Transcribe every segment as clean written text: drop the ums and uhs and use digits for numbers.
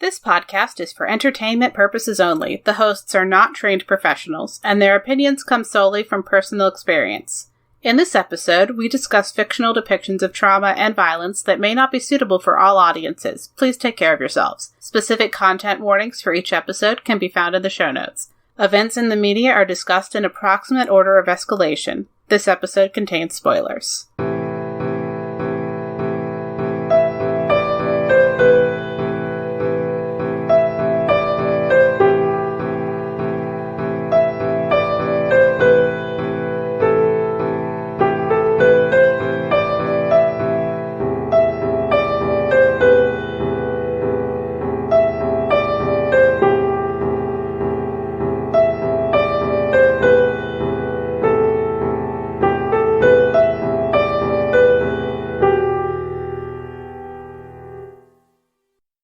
This podcast is for entertainment purposes only. The hosts are not trained professionals, and their opinions come solely from personal experience. In this episode, we discuss fictional depictions of trauma and violence that may not be suitable for all audiences. Please take care of yourselves. Specific content warnings for each episode can be found in the show notes. Events in the media are discussed in approximate order of escalation. This episode contains spoilers.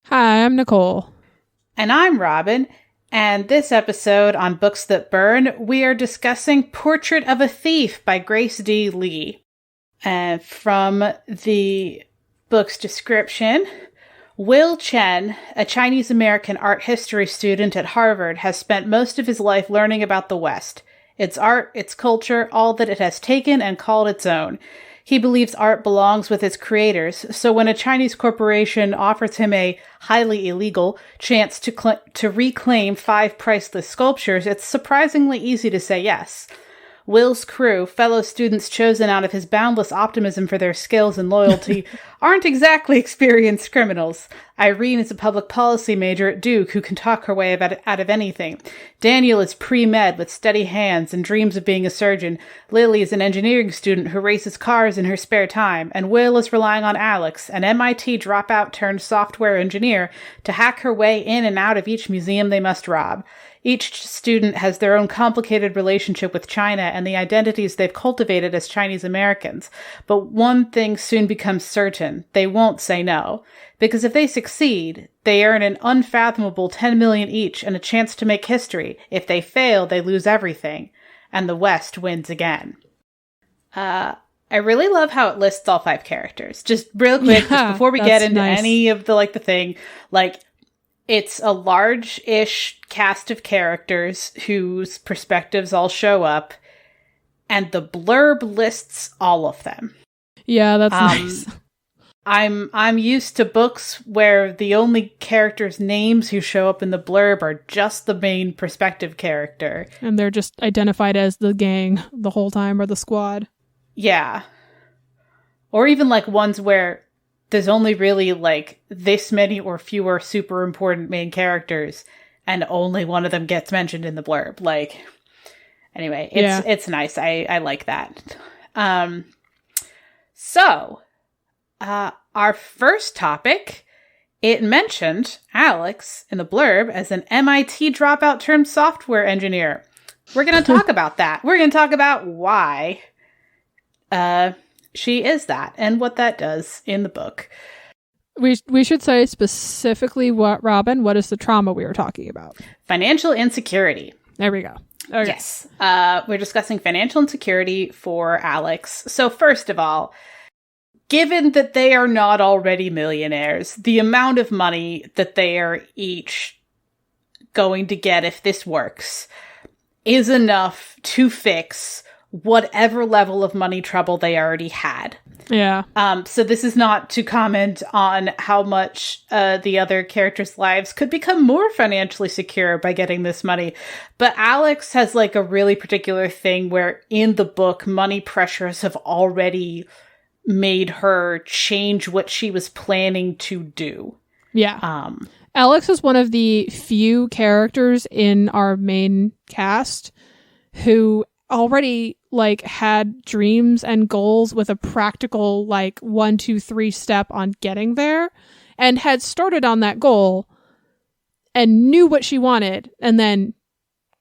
I'm Nicole. And I'm Robin, and this episode on Books That Burn, we are discussing Portrait of a Thief by Grace D. Lee. From the book's description, Will Chen, a Chinese-American art history student at Harvard, has spent most of his life learning about the West, its art, its culture, all that it has taken and called its own. He believes art belongs with its creators, so when a Chinese corporation offers him a highly illegal chance to reclaim 5 priceless sculptures, it's surprisingly easy to say yes. Will's crew, fellow students chosen out of his boundless optimism for their skills and loyalty, aren't exactly experienced criminals. Irene is a public policy major at Duke who can talk her way out of anything. Daniel is pre-med with steady hands and dreams of being a surgeon. Lily is an engineering student who races cars in her spare time. And Will is relying on Alex, an MIT dropout turned software engineer, to hack her way in and out of each museum they must rob. Each student has their own complicated relationship with China and the identities they've cultivated as Chinese Americans. But one thing soon becomes certain: they won't say no. Because if they succeed, they earn an unfathomable $10 million each and a chance to make history. If they fail, they lose everything. And the West wins again. I really love how it lists all 5 characters. Just real quick, just before we get into any of the thing, it's a large-ish cast of characters whose perspectives all show up, and the blurb lists all of them. Yeah, that's nice. I'm used to books where the only characters' names who show up in the blurb are just the main perspective character. And they're just identified as the gang the whole time, or the squad. Yeah. Or even ones where there's only really this many or fewer super important main characters, and only one of them gets mentioned in the blurb. Anyway, it's nice. I like that. So, our first topic, it mentioned Alex in the blurb as an MIT dropout turned software engineer. We're going to talk about that. We're going to talk about why she is that and what that does in the book. We should say specifically what is the trauma we were talking about? Financial insecurity. There we go. Okay. Yes. We're discussing financial insecurity for Alex. So first of all, given that they are not already millionaires, the amount of money that they are each going to get if this works is enough to fix whatever level of money trouble they already had. Yeah. So this is not to comment on how much the other characters' lives could become more financially secure by getting this money. But Alex has a really particular thing where in the book, money pressures have already made her change what she was planning to do. Yeah. Alex is one of the few characters in our main cast who already had dreams and goals with a practical 1, 2, 3 step on getting there, and had started on that goal and knew what she wanted and then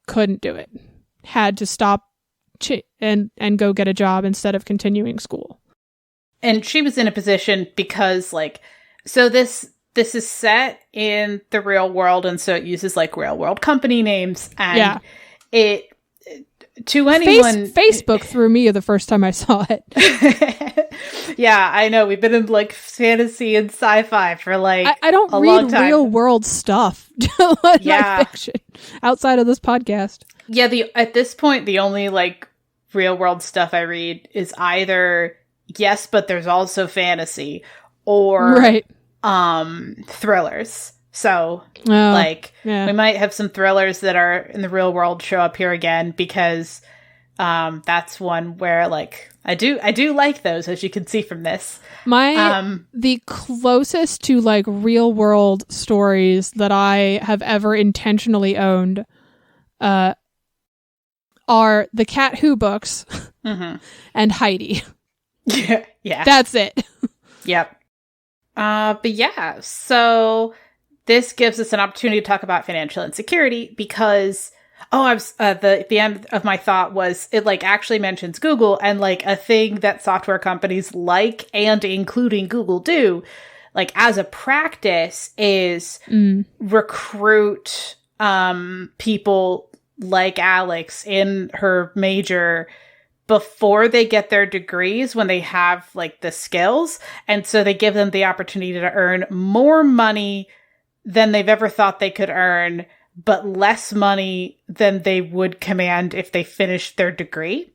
couldn't do it. Had to stop and go get a job instead of continuing school. And she was in a position because so this is set in the real world, and so it uses real world company names, and to anyone, Facebook threw me the first time I saw it. Yeah, I know. We've been in like fantasy and sci-fi for like I don't a read long time. real world stuff. Yeah, like fiction outside of this podcast. Yeah, at this point, the only like real world stuff I read is either yes, but there's also fantasy, or thrillers. So we might have some thrillers that are in the real world show up here again, because that's one where like I do like those, as you can see from this. The closest to like real world stories that I have ever intentionally owned are the Cat Who books and Heidi. Yeah. That's it. Yep. But yeah, so this gives us an opportunity to talk about financial insecurity, because the end of my thought was it like actually mentions Google, and like a thing that software companies like, and including Google, do like as a practice is recruit people like Alex in her major before they get their degrees, when they have like the skills. And so they give them the opportunity to earn more money than they've ever thought they could earn, but less money than they would command if they finished their degree.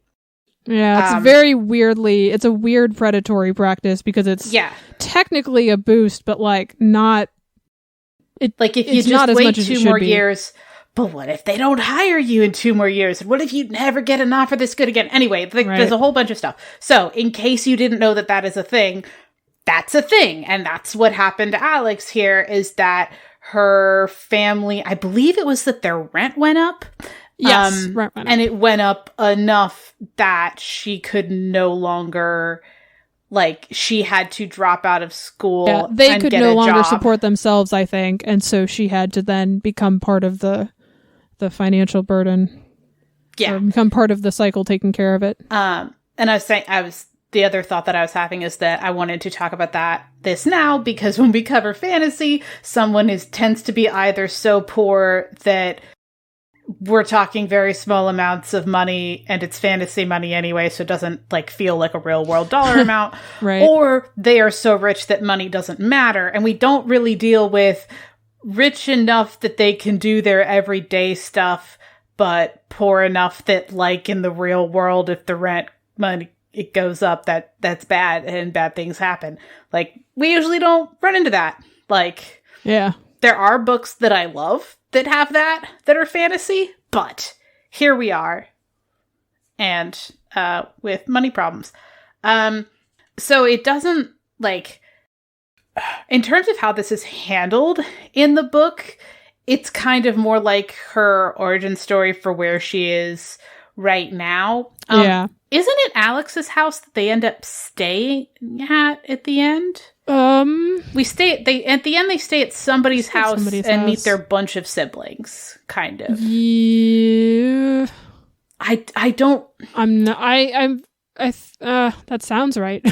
Yeah, it's a weird predatory practice, because it's technically a boost, but like not. Like if you just wait 2 more years, but what if they don't hire you in 2 more years? And what if you never get an offer this good again? Anyway, there's a whole bunch of stuff. So in case you didn't know that is a thing, that's a thing. And that's what happened to Alex here, is that her family, I believe it was that their rent went up. Yes, rent went up. And it went up enough that she could no longer, like, she had to drop out of school. Yeah, they could no longer support themselves, I think. And so she had to then become part of the financial burden. Yeah. Or become part of the cycle taking care of it. And the other thought that I was having is that I wanted to talk about this now, because when we cover fantasy, someone tends to be either so poor that we're talking very small amounts of money, and it's fantasy money anyway, so it doesn't like feel like a real world dollar amount, right? Or they are so rich that money doesn't matter, and we don't really deal with rich enough that they can do their everyday stuff, but poor enough that, like in the real world, if the rent money it goes up, that's bad and bad things happen. Like, we usually don't run into that. Like, yeah, there are books that I love that have that are fantasy, but here we are, and with money problems. So it doesn't, like, in terms of how this is handled in the book, it's kind of more like her origin story for where she is right now. Yeah. Isn't it Alex's house that they end up staying at the end? At the end they stay at somebody's house and meet their bunch of siblings, kind of. Yeah. That sounds right.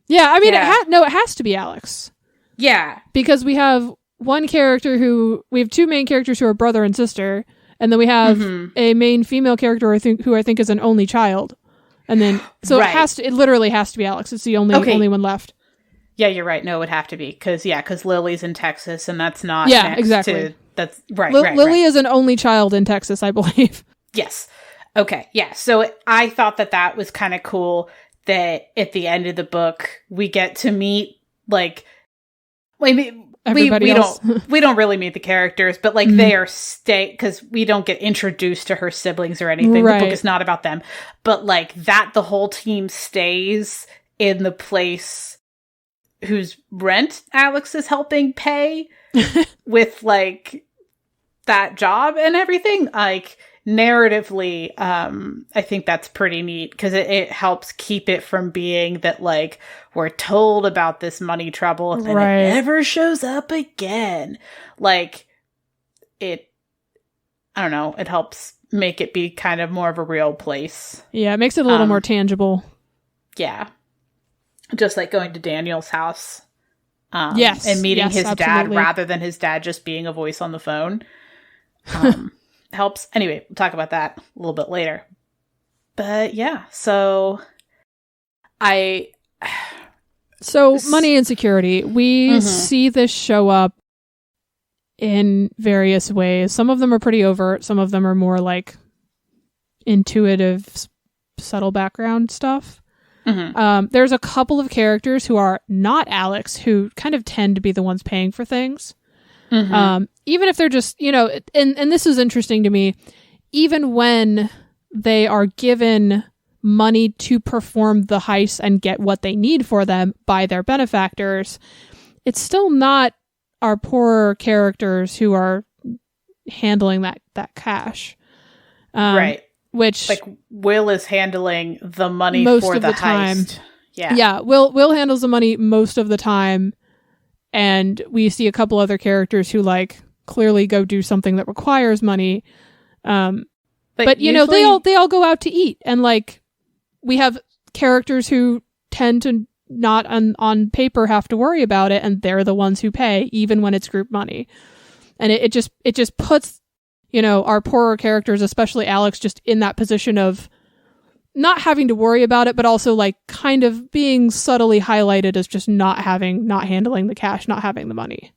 Yeah, I mean, it has to be Alex. Yeah. Because we have two main characters who are brother and sister, and then we have a main female character who I think is an only child. And then, so it literally has to be Alex. It's the only one left. Yeah, you're right. No, it would have to be. Because Lily's in Texas, and that's not exactly. That's right, Lily is an only child in Texas, I believe. Yes. Okay, yeah. So I thought that was kind of cool that at the end of the book, we get to meet, like, we don't really meet the characters, but like they are because we don't get introduced to her siblings or anything. Right. The book is not about them, but like that the whole team stays in the place whose rent Alex is helping pay with like that job and everything. Like, narratively, I think that's pretty neat, because it helps keep it from being that like we're told about this money trouble and then it never shows up again. Like, I don't know, it helps make it be kind of more of a real place. Yeah, it makes it a little more tangible. Yeah. Just like going to Daniel's house. Yes. And meeting his absolutely. dad rather than his dad just being a voice on the phone. Helps. Anyway, we'll talk about that a little bit later. But yeah, so money insecurity. We see this show up in various ways. Some of them are pretty overt. Some of them are more like intuitive, subtle background stuff. There's a couple of characters who are not Alex who kind of tend to be the ones paying for things. Even if they're just, and this is interesting to me, even when they are given money to perform the heist and get what they need for them by their benefactors, it's still not our poorer characters who are handling that cash. Right. Which, like, Will is handling the money for the heist. Yeah. Will handles the money most of the time, and we see a couple other characters who like clearly go do something that requires money. But usually they all go out to eat, and like we have characters who tend to not on paper have to worry about it, and they're the ones who pay even when it's group money. And it just puts our poorer characters, especially Alex, just in that position of not having to worry about it, but also like kind of being subtly highlighted as just not handling the cash, not having the money.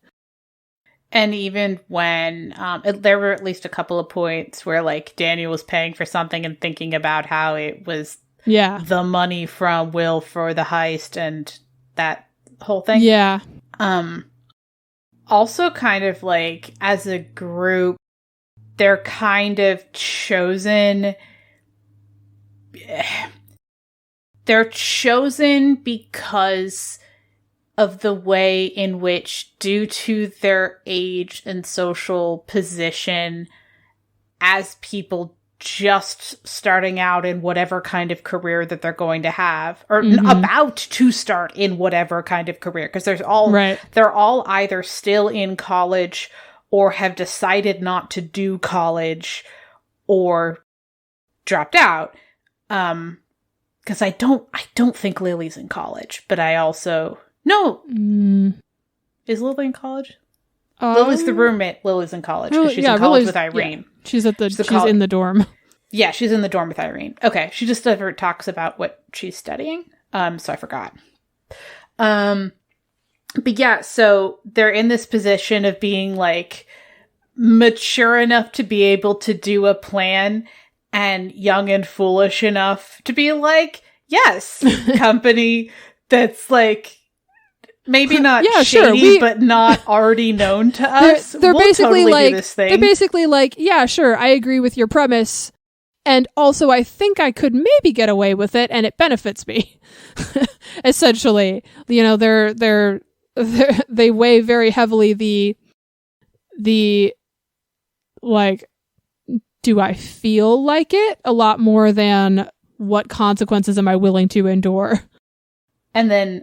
And even when there were at least a couple of points where like Daniel was paying for something and thinking about how it was the money from Will for the heist and that whole thing. Yeah. Also kind of like as a group, they're kind of chosen. They're chosen because of the way in which, due to their age and social position, as people just starting out in whatever kind of career that they're going to have, or about to start in whatever kind of career, because they're all either still in college or have decided not to do college or dropped out. Because I don't think Lily's in college, but I also is Lily in college? Lily's the roommate. Lily's in college because she's in college with Irene. Yeah. She's in the dorm. Yeah, she's in the dorm with Irene. Okay, she just never talks about what she's studying. So I forgot. But yeah, so they're in this position of being like mature enough to be able to do a plan and young and foolish enough to be like, yes, company that's like maybe not shady, but not already known to us. They're we'll basically totally like, do this thing. They're basically like, yeah, sure, I agree with your premise. And also, I think I could maybe get away with it, and it benefits me. Essentially, they weigh very heavily the like, do I feel like it, a lot more than what consequences am I willing to endure. And then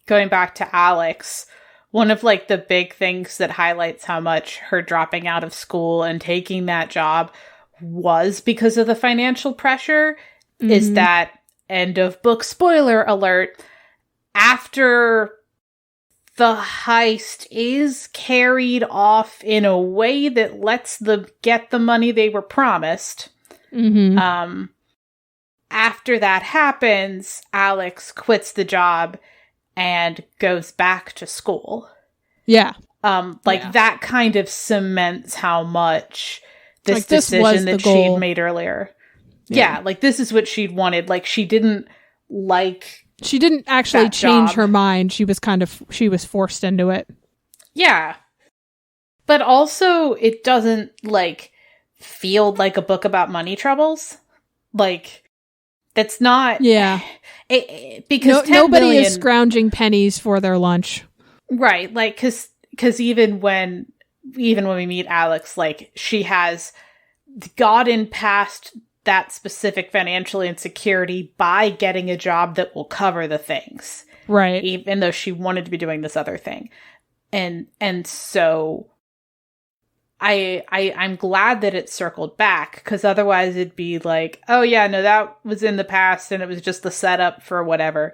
going back to Alex, one of like the big things that highlights how much her dropping out of school and taking that job was because of the financial pressure is that end of book spoiler alert. After the heist is carried off in a way that lets them get the money they were promised. After that happens, Alex quits the job and goes back to school. Yeah. That kind of cements how much this like, this decision that she'd made earlier. Yeah, like this is what she'd wanted. Like she didn't actually change her mind. She was forced into it. Yeah. But also it doesn't like feel like a book about money troubles. Like that's not because nobody is scrounging pennies for their lunch. Right. Like cuz even when we meet Alex, like she has gotten past that specific financial insecurity by getting a job that will cover the things. Right. Even though she wanted to be doing this other thing. And so I'm glad that it circled back, because otherwise it'd be like, oh yeah, no, that was in the past and it was just the setup for whatever.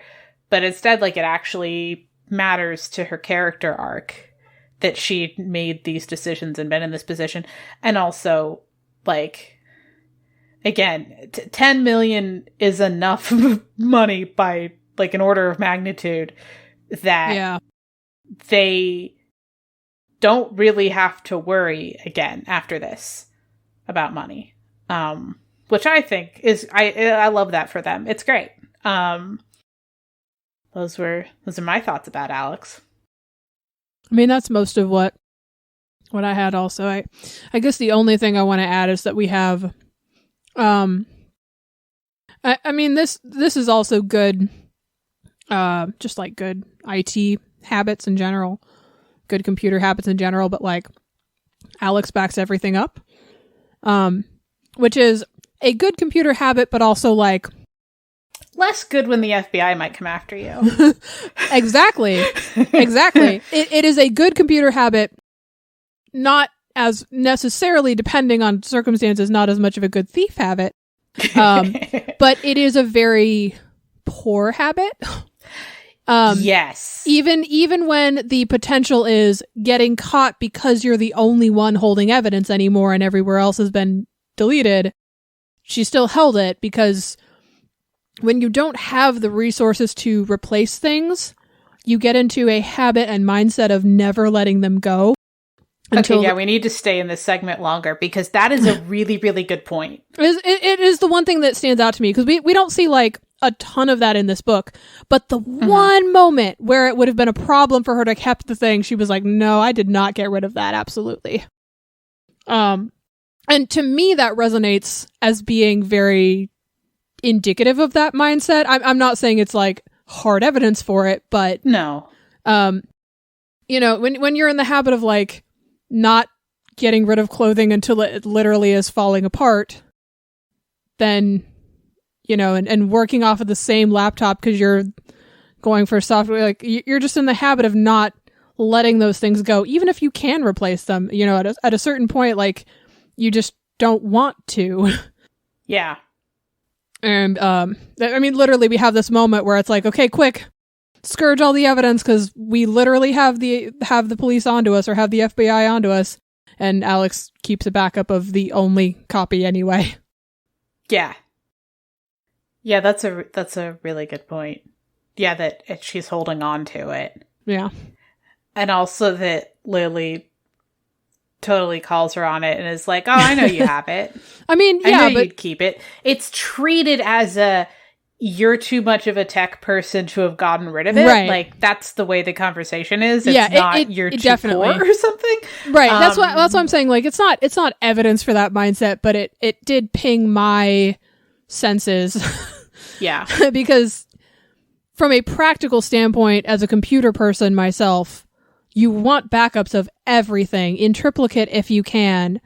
But instead, like, it actually matters to her character arc that she made these decisions and been in this position. And also, like, again, 10 million is enough money by like an order of magnitude that they don't really have to worry again after this about money. Which I think is, I love that for them. It's great. Those are my thoughts about Alex. I mean, that's most of what I had also. I guess the only thing I want to add is that we have, I mean, this is also good, just like good IT habits in general, good computer habits in general, but like Alex backs everything up, which is a good computer habit, but also like less good when the FBI might come after you. Exactly. It is a good computer habit, not as necessarily, depending on circumstances, not as much of a good thief habit. But it is a very poor habit. Yes. Even when the potential is getting caught because you're the only one holding evidence anymore and everywhere else has been deleted, she still held it, because when you don't have the resources to replace things, you get into a habit and mindset of never letting them go. Okay, we need to stay in this segment longer, because that is a really, really good point. It is the one thing that stands out to me, because we don't see like a ton of that in this book, but the one moment where it would have been a problem for her to keep the thing, she was like, no, I did not get rid of that, absolutely. And to me, that resonates as being very indicative of that mindset. I'm not saying it's like hard evidence for it, but no. You know, when you're in the habit of like not getting rid of clothing until it literally is falling apart, then, you know, and working off of the same laptop because you're going for software, like you're just in the habit of not letting those things go, even if you can replace them, you know, at a certain point, like you just don't want to. Yeah. And, I mean, literally we have this moment where it's like, okay, quick, scourge all the evidence, because we literally have the police onto us, or have the FBI onto us, and Alex keeps a backup of the only copy anyway. Yeah. Yeah, that's a really good point. Yeah, that she's holding on to it. Yeah. And also that Lily totally calls her on it and is like, oh, I know you have it. I mean, yeah, I know you'd keep it. It's treated as you're too much of a tech person to have gotten rid of it. Right. Like, that's the way the conversation is. It's you're too definitely poor or something. Right. That's what I'm saying. Like, it's not evidence for that mindset, but it did ping my senses. Yeah. Because from a practical standpoint, as a computer person myself, you want backups of everything in triplicate if you can.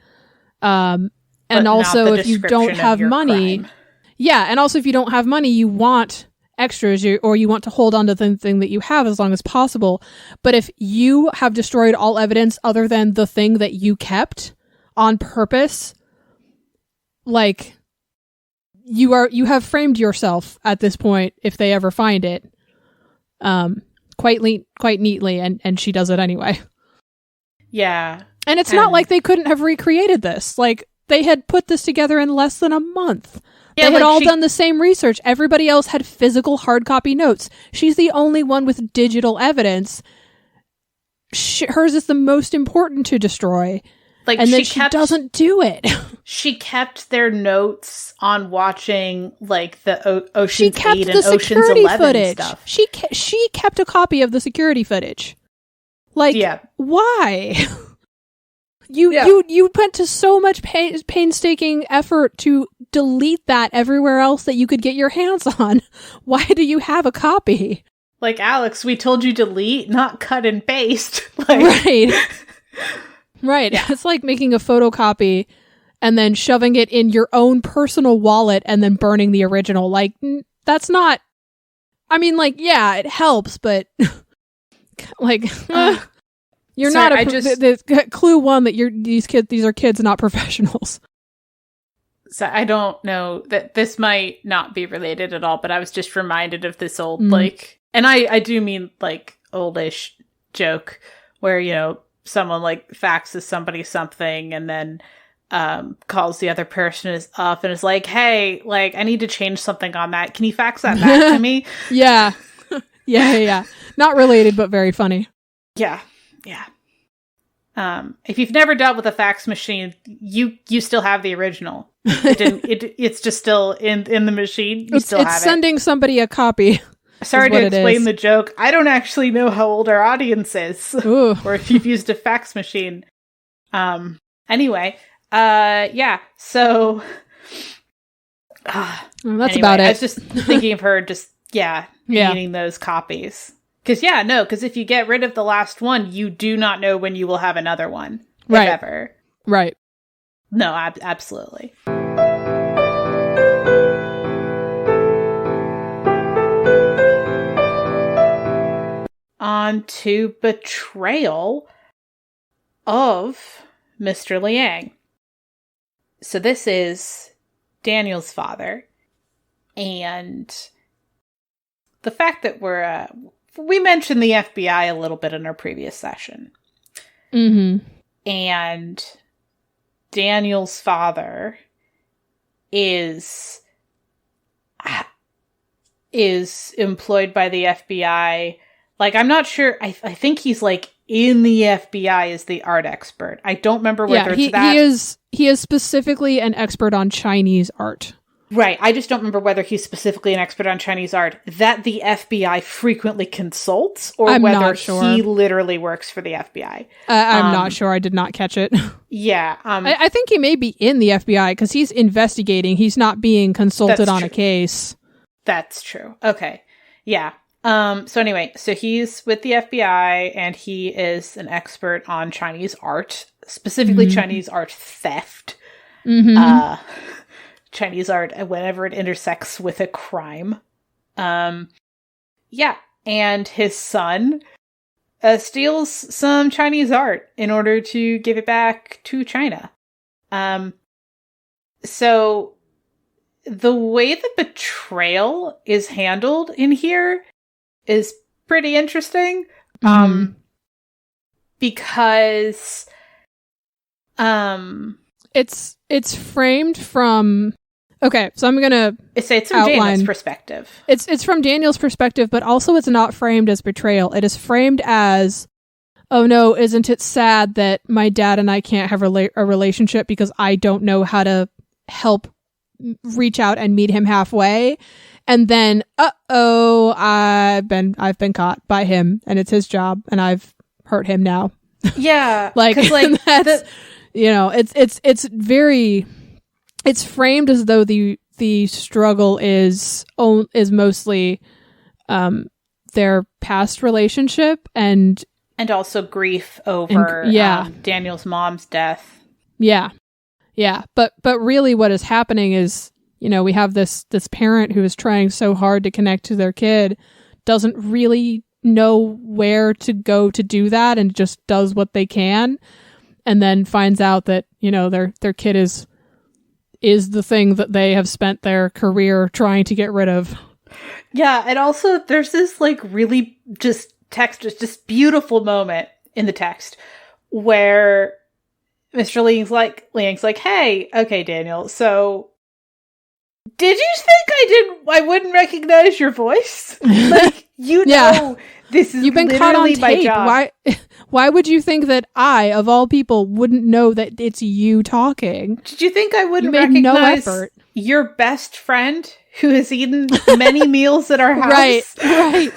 And also if you don't have money. Crime. Yeah, and also if you don't have money, you want extras, or you want to hold on to the thing that you have as long as possible. But if you have destroyed all evidence other than the thing that you kept on purpose, like you have framed yourself at this point if they ever find it. Quite neatly, and she does it anyway. Yeah. And it's not like they couldn't have recreated this. Like, they had put this together in less than a month. Yeah, they had all done the same research. Everybody else had physical hard copy notes. She's the only one with digital evidence. Hers is the most important to destroy. Like, and then she doesn't do it. She kept their notes on watching, like, the Ocean's 8 and Ocean's 11 footage. Stuff. She kept a copy of the security footage. Like, why? You went to so much painstaking effort to delete that everywhere else that you could get your hands on. Why do you have a copy? Like, Alex, we told you delete, not cut and paste. Like, right. Right. Yeah. It's like making a photocopy and then shoving it in your own personal wallet and then burning the original. Like, that's not... I mean, like, yeah, it helps, but... like... You're sorry, not clue one that these are kids, not professionals. So I don't know that this might not be related at all, but I was just reminded of this old, like, and I do mean like oldish joke where, you know, someone like faxes somebody something and then calls the other person up and is like, hey, like, I need to change something on that. Can you fax that back to me? Yeah. Yeah. Not related, but very funny. Yeah. If you've never dealt with a fax machine, you still have the original. It's just still in the machine. It's sending somebody a copy. Sorry to explain the joke. I don't actually know how old our audience is. Ooh. Or if you've used a fax machine. Anyway, yeah. So that's about it. I was just thinking of her needing those copies. Because if you get rid of the last one, you do not know when you will have another one. Right. If ever. Right. No, absolutely. On to betrayal of Mr. Liang. So this is Daniel's father. And the fact that we mentioned the FBI a little bit in our previous session. Mm-hmm. And Daniel's father is employed by the FBI. Like, I'm not sure. I think he's like in the FBI as the art expert. I don't remember whether it's that. He is specifically an expert on Chinese art. Right. I just don't remember whether he's specifically an expert on Chinese art that the FBI frequently consults, or whether he literally works for the FBI. I'm not sure. I did not catch it. Yeah. I think he may be in the FBI because he's investigating. He's not being consulted on a case. That's true. Okay. Yeah. So anyway, so he's with the FBI and he is an expert on Chinese art, specifically Chinese art theft. Mm-hmm. Chinese art whenever it intersects with a crime. Yeah. And his son steals some Chinese art in order to give it back to China. So the way the betrayal is handled in here is pretty interesting. Because it's framed from... Okay, so I'm gonna it's from Daniel's perspective. It's from Daniel's perspective, but also it's not framed as betrayal. It is framed as, oh no, isn't it sad that my dad and I can't have a relationship because I don't know how to help reach out and meet him halfway, and then I've been caught by him and it's his job and I've hurt him now. Yeah, like that's it's very. It's framed as though the struggle is mostly their past relationship and also grief over Daniel's mom's death. Yeah. But really what is happening is, we have this parent who is trying so hard to connect to their kid, doesn't really know where to go to do that, and just does what they can, and then finds out that, their kid is the thing that they have spent their career trying to get rid of. Yeah, and also there's this like really just beautiful moment in the text where Mr. Liang's like, hey, okay, Daniel, so did you think I wouldn't recognize your voice? Like, this is you've been caught on tape. My job. Why would you think that I, of all people, wouldn't know that it's you talking? Did you think I wouldn't recognize your best friend who has eaten many meals at our house? Right.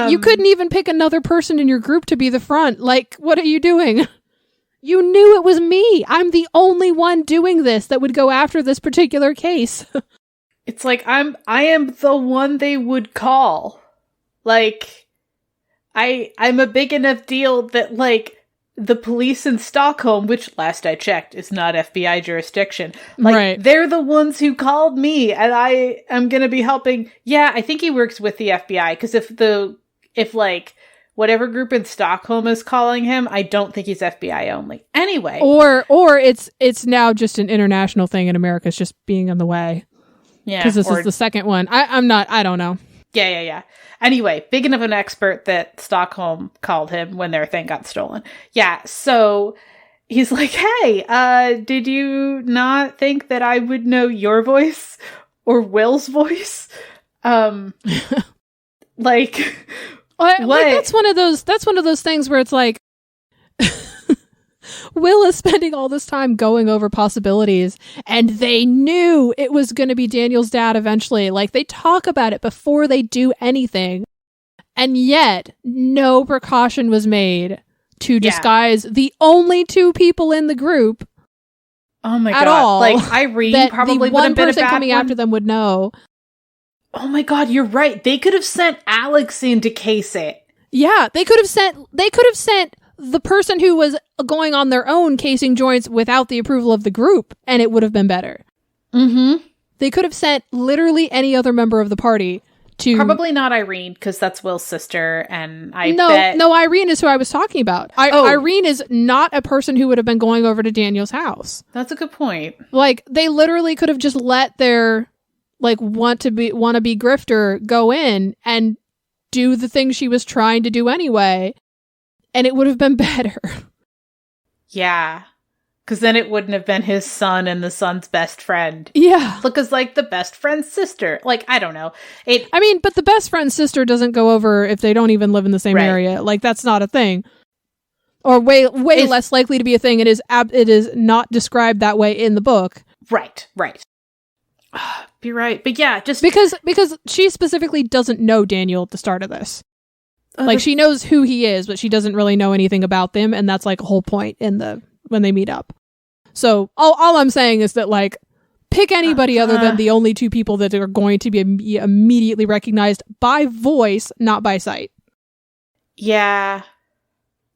You couldn't even pick another person in your group to be the front. Like, what are you doing? You knew it was me. I'm the only one doing this that would go after this particular case. It's like, I am the one they would call. Like, I'm a big enough deal that, like, the police in Stockholm, which last I checked is not FBI jurisdiction, like, they're the ones who called me, and I am going to be helping. Yeah, I think he works with the FBI, because if whatever group in Stockholm is calling him, I don't think he's FBI only. Anyway. Or it's now just an international thing, and America's just being in the way. Yeah. Because this is the second one. I don't know. Yeah. Anyway, big enough an expert that Stockholm called him when their thing got stolen. Yeah, so he's like, hey, did you not think that I would know your voice or Will's voice? Like, what? Like, that's one of those things where it's like, Will is spending all this time going over possibilities, and they knew it was going to be Daniel's dad eventually. Like, they talk about it before they do anything, and yet no precaution was made to disguise the only two people in the group. Oh my God! All, like, Irene probably would have been a bad coming one. After them would know. Oh my God, you're right. They could have sent Alex in to case it. Yeah, they could have sent the person who was going on their own casing joints without the approval of the group, and it would have been better. Mm-hmm. They could have sent literally any other member of the party to... Probably not Irene, because that's Will's sister, and No, Irene is who I was talking about. Irene is not a person who would have been going over to Daniel's house. That's a good point. Like, they literally could have just let their, like, wanna-be grifter go in and do the thing she was trying to do anyway, and it would have been better. Yeah. Because then it wouldn't have been his son and the son's best friend. Yeah. Because, like, the best friend's sister. Like, I don't know. But the best friend's sister doesn't go over if they don't even live in the same area. Like, that's not a thing. Or way less likely to be a thing. It is not described that way in the book. Right. Be right. But yeah, just... Because she specifically doesn't know Daniel at the start of this. Like, she knows who he is, but she doesn't really know anything about them, and that's, like, a whole point when they meet up. So, all I'm saying is that, like, pick anybody other than the only two people that are going to be immediately recognized by voice, not by sight. Yeah.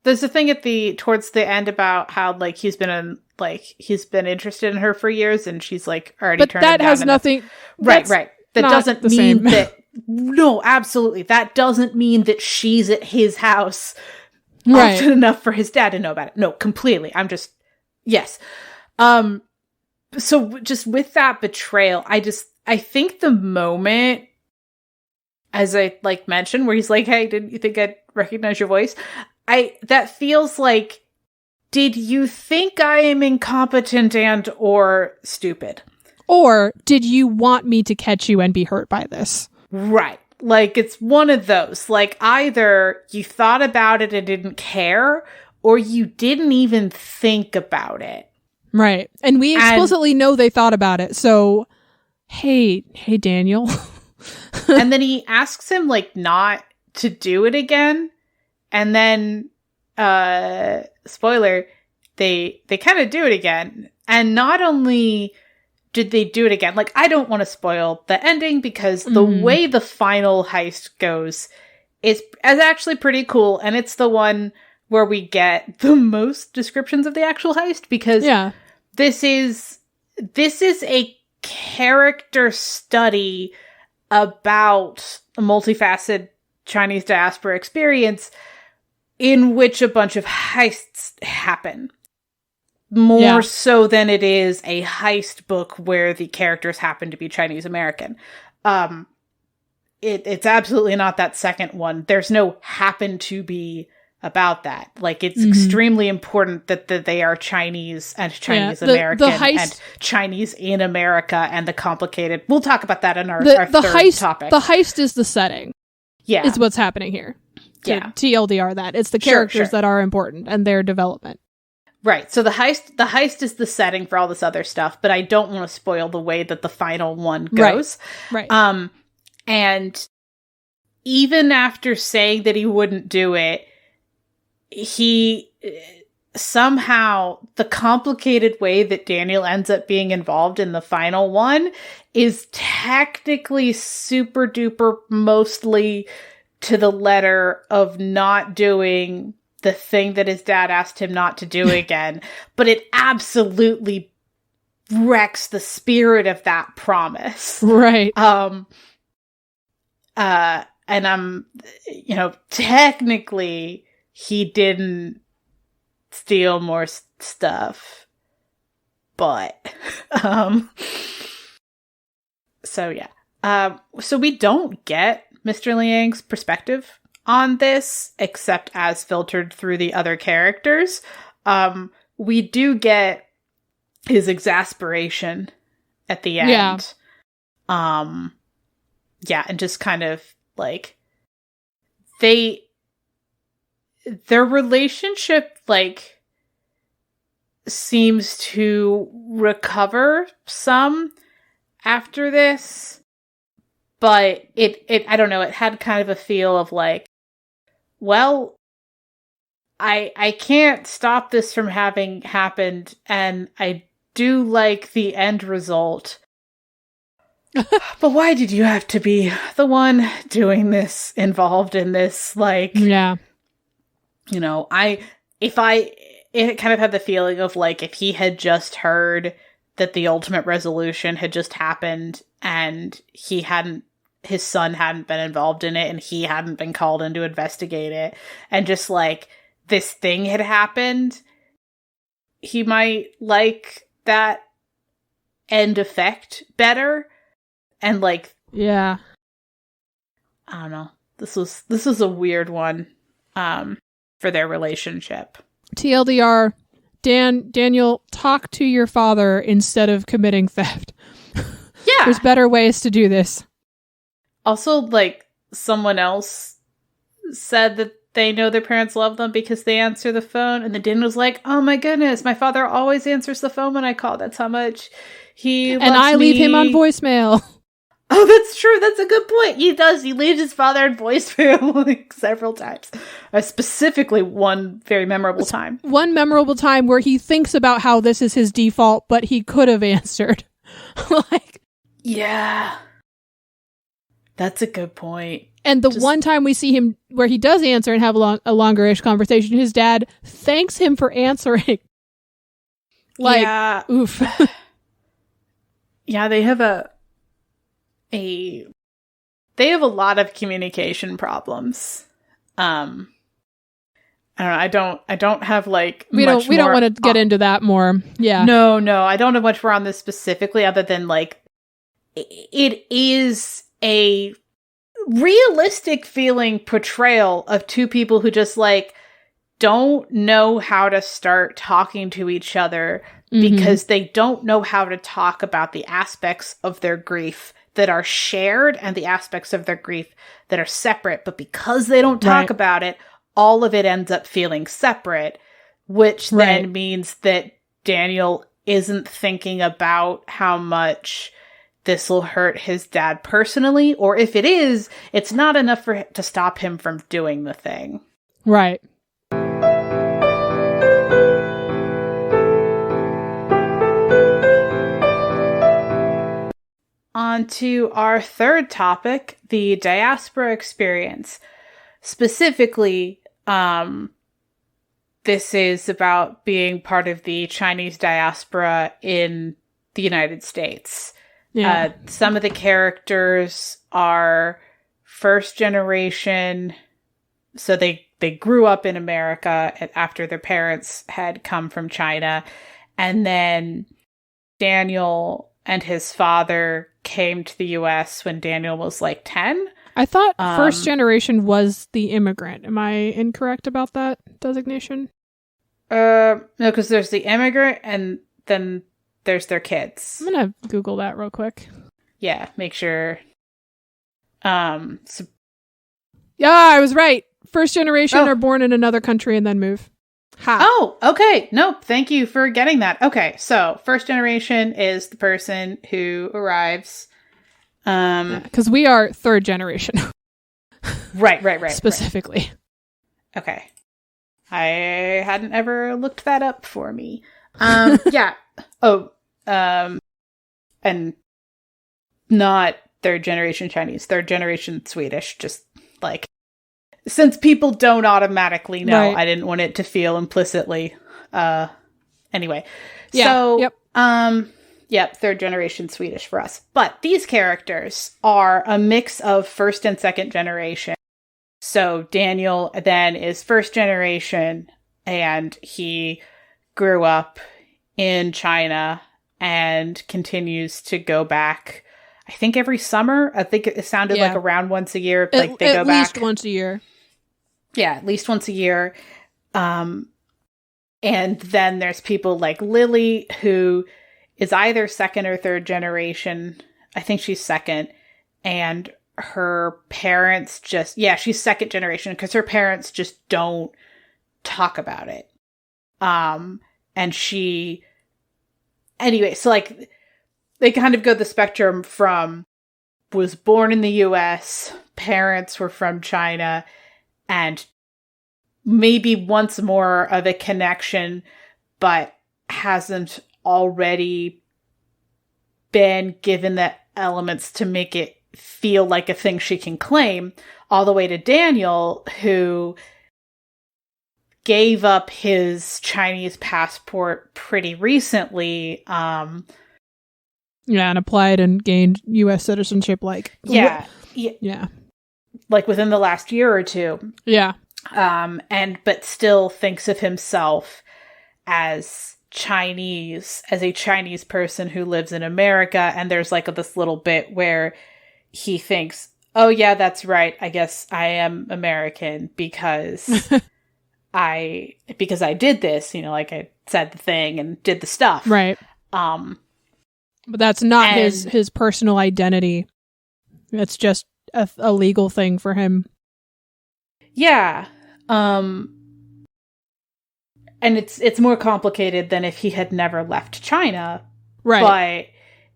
There's a thing towards the end about how, like, he's been interested in her for years, and she's, like, already turned him down. But that has nothing... Right. That doesn't mean that... No, absolutely. That doesn't mean that she's at his house often enough for his dad to know about it. No, completely. Yes. So just with that betrayal, I think the moment, as I, like, mentioned, where he's like, hey, didn't you think I'd recognize your voice? That feels like, did you think I am incompetent and or stupid? Or did you want me to catch you and be hurt by this? Right. Like, it's one of those. Like, either you thought about it and didn't care, or you didn't even think about it. Right. And we explicitly know they thought about it. So, hey, Daniel. And then he asks him, like, not to do it again. And then, spoiler, they kind of do it again. And not only... did they do it again? Like, I don't want to spoil the ending because the way the final heist goes is actually pretty cool. And it's the one where we get the most descriptions of the actual heist because this is a character study about a multifaceted Chinese diaspora experience in which a bunch of heists happen. More so than it is a heist book where the characters happen to be Chinese American. It's absolutely not that second one. There's no happen to be about that. Like, it's extremely important that they are Chinese and Chinese American and Chinese in America and the complicated... We'll talk about that in our third topic. The heist is the setting. Yeah. It's what's happening here. TLDR that. It's the characters that are important and their development. Right. So the heist is the setting for all this other stuff, but I don't want to spoil the way that the final one goes. Right. And even after saying that he wouldn't do it, he somehow, the complicated way that Daniel ends up being involved in the final one is technically super duper mostly to the letter of not doing the thing that his dad asked him not to do again, but it absolutely wrecks the spirit of that promise. Right. And technically he didn't steal more stuff, but, so yeah. So we don't get Mr. Liang's perspective on this, except as filtered through the other characters. we do get his exasperation at the end. Yeah, and just kind of like their relationship like seems to recover some after this, but it I don't know, it had kind of a feel of like, well, I can't stop this from having happened, and I do like the end result. But why did you have to be the one doing this, involved in this? Like, yeah. You know, it kind of had the feeling of like if he had just heard that the ultimate resolution had just happened and his son hadn't been involved in it and he hadn't been called in to investigate it, and just like this thing had happened, he might like that end effect better. And like, yeah, I don't know. This was a weird one for their relationship. TLDR, Daniel, talk to your father instead of committing theft. Yeah. There's better ways to do this. Also, like, someone else said that they know their parents love them because they answer the phone, and then Daniel was like, oh my goodness, my father always answers the phone when I call. That's how much he loves and I me. Leave him on voicemail. Oh, that's true. That's a good point. He does. He leaves his father in voicemail like several times. Specifically, one very memorable time. One memorable time where he thinks about how this is his default, but he could have answered. Like, yeah, that's a good point. And the one time we see him where he does answer and have a longer-ish conversation, his dad thanks him for answering. Like, yeah. Oof. Yeah, they have a lot of communication problems. I don't have like we don't want to get into that more. Yeah. No, I don't have much more on this specifically, other than like it is a realistic feeling portrayal of two people who just like don't know how to start talking to each other because they don't know how to talk about the aspects of their grief that are shared and the aspects of their grief that are separate. But because they don't talk about it, all of it ends up feeling separate, which then means that Daniel isn't thinking about how much this will hurt his dad personally, or if it is, it's not enough to stop him from doing the thing. Right. On to our third topic, the diaspora experience. Specifically, this is about being part of the Chinese diaspora in the United States. Yeah. Some of the characters are first generation, so they grew up in America after their parents had come from China, and then Daniel and his father came to the U.S. when Daniel was like 10. I thought first generation was the immigrant. Am I incorrect about that designation? No, because there's the immigrant and then there's their kids. I'm gonna Google that real quick. Yeah, make sure. Yeah, I was right. First generation are born in another country and then move. Ha. Oh, okay. Nope. Thank you for getting that. Okay, so first generation is the person who arrives. Because we are third generation. Right. Specifically. Right. Okay. I hadn't ever looked that up for me. Yeah. Oh, and not third generation Chinese, third generation Swedish, just like, since people don't automatically know, I didn't want it to feel implicitly. Anyway. Yeah. So, yep, third generation Swedish for us. But these characters are a mix of first and second generation. So Daniel then is first generation, and he grew up in China and continues to go back, I think every summer. I think it sounded like around once a year. Like they go back at least once a year. Yeah, at least once a year. And then there's people like Lily, who is either second or third generation. I think she's second. And her parents she's second generation because her parents just don't talk about it. And she, anyway, so like they kind of go the spectrum from was born in the US, parents were from China, and maybe wants more of a connection, but hasn't already been given the elements to make it feel like a thing she can claim, all the way to Daniel, who gave up his Chinese passport pretty recently. And applied and gained U.S. citizenship, like... Yeah. Like within the last year or two. Yeah. But still thinks of himself as Chinese, as a Chinese person who lives in America. And there's like this little bit where he thinks, oh yeah, that's right. I guess I am American because I did this, like I said the thing and did the stuff. Right. But that's not his personal identity. It's just a legal thing for him. Yeah. And it's more complicated than if he had never left China. Right. But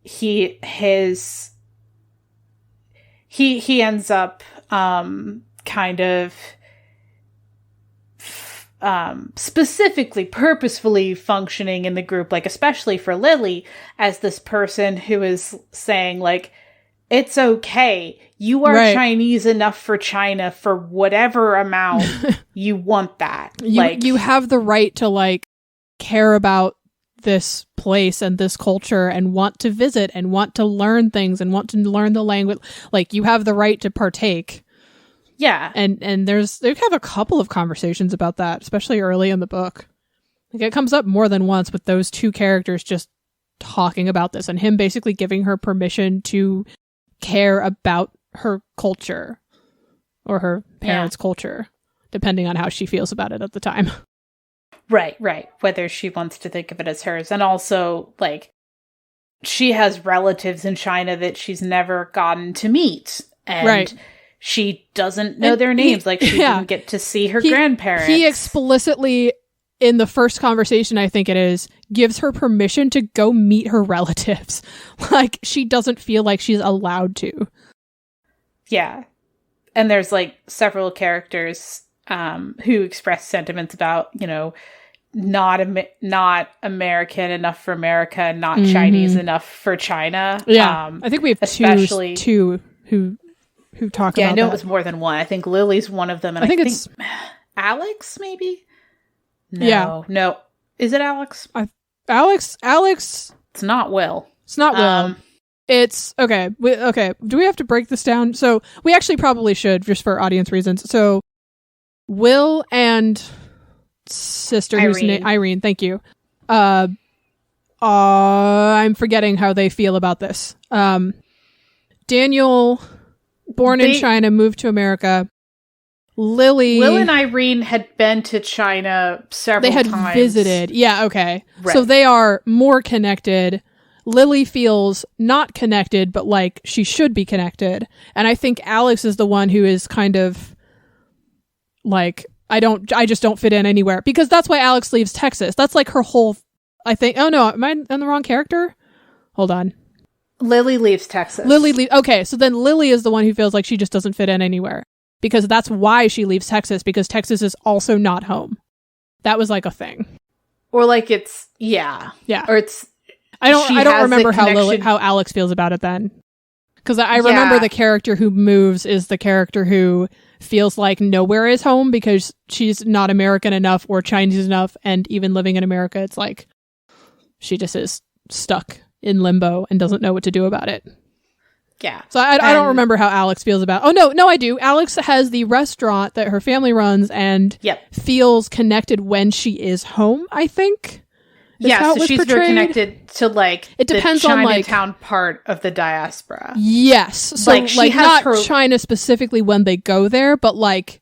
he ends up kind of specifically, purposefully functioning in the group, like especially for Lily, as this person who is saying like, it's okay. You are Chinese enough for China for whatever amount you want that. You have the right to like care about this place and this culture and want to visit and want to learn things and want to learn the language. Like you have the right to partake. Yeah. And they have a couple of conversations about that, especially early in the book. Like it comes up more than once with those two characters just talking about this and him basically giving her permission to care about her culture or her parents' culture, depending on how she feels about it at the time. Right. Whether she wants to think of it as hers. And also, like, she has relatives in China that she's never gotten to meet. And she doesn't know their names. Like, she didn't get to see her grandparents. He explicitly, in the first conversation, I think it is, gives her permission to go meet her relatives. Like, she doesn't feel like she's allowed to. Yeah. And there's, like, several characters who express sentiments about, not American enough for America and not Chinese enough for China. Yeah. I think we have two who talk about that. Yeah, I know it was more than one. I think Lily's one of them. And I think it's Alex, maybe? No. Is it Alex? Alex. It's not Will. It's not Will. It's okay. Do we have to break this down? So we actually probably should, just for audience reasons. So Will and sister Irene. whose name Irene. Thank you. I'm forgetting how they feel about this. Daniel, born in China, moved to America. Will and Irene had been to China several times. They had visited. Yeah, okay. Right. So they are more connected. Lily feels not connected, but like she should be connected. And I think Alex is the one who is kind of like, I just don't fit in anywhere. Because that's why Alex leaves Texas. That's like her whole, I think, oh no, am I in the wrong character? Hold on. Lily leaves Texas. Okay, so then Lily is the one who feels like she just doesn't fit in anywhere. Because that's why she leaves Texas, because Texas is also not home. That was like a thing. Or like it's, yeah. Or it's, I don't remember how Alex feels about it then. Because I remember the character who moves is the character who feels like nowhere is home because she's not American enough or Chinese enough, and even living in America, it's like she just is stuck in limbo and doesn't know what to do about it. Yeah. So I don't remember how Alex feels about... Oh, no, I do. Alex has the restaurant that her family runs and feels connected when she is home, I think. Yeah, so she's very connected to, like, it depends the on Chinatown part of the diaspora. Yes. So, like, not China specifically when they go there, but, like,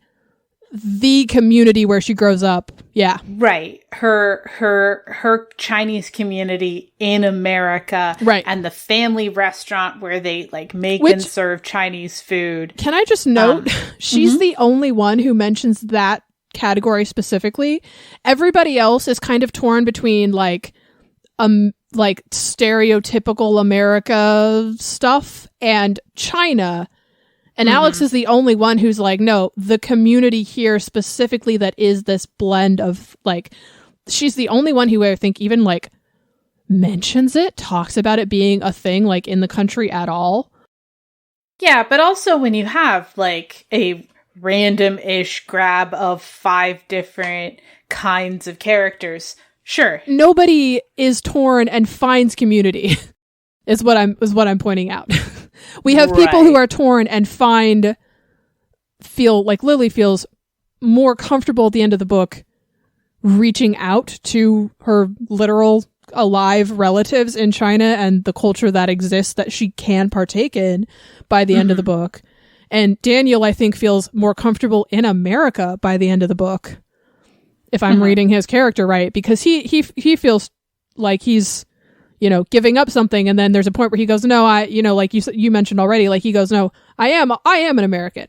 the community where she grows up. Yeah. Right. Her Chinese community in America. Right. And the family restaurant where they like make and serve Chinese food. Can I just note, she's the only one who mentions that category specifically. Everybody else is kind of torn between like stereotypical America stuff and China. And Alex is the only one who's like, no, the community here specifically that is this blend of like, she's the only one who I think even like mentions it, talks about it being a thing like in the country at all. Yeah, but also when you have like a random-ish grab of 5 different kinds of characters, sure. Nobody is torn and finds community is what I'm pointing out. We have people who are torn and feel like Lily feels more comfortable at the end of the book reaching out to her literal alive relatives in China and the culture that exists that she can partake in by the end of the book. And Daniel, I think, feels more comfortable in America by the end of the book, if I'm reading his character right, because he feels like he's, you know, giving up something, and then there's a point where he goes, no, like you mentioned already, like he goes, no, I am an American.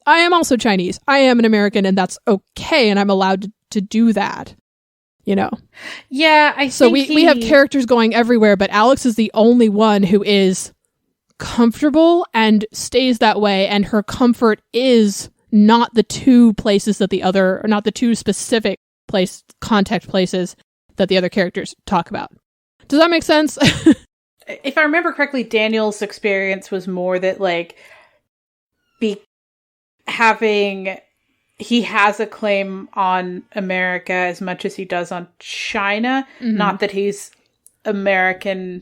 I am also Chinese. I am an American, and that's okay, and I'm allowed to do that. You know? Yeah, so we have characters going everywhere, but Alex is the only one who is comfortable and stays that way, and her comfort is not the 2 places that not the 2 specific contact places that the other characters talk about. Does that make sense? If I remember correctly, Daniel's experience was more that like he has a claim on America as much as he does on China. Not that he's American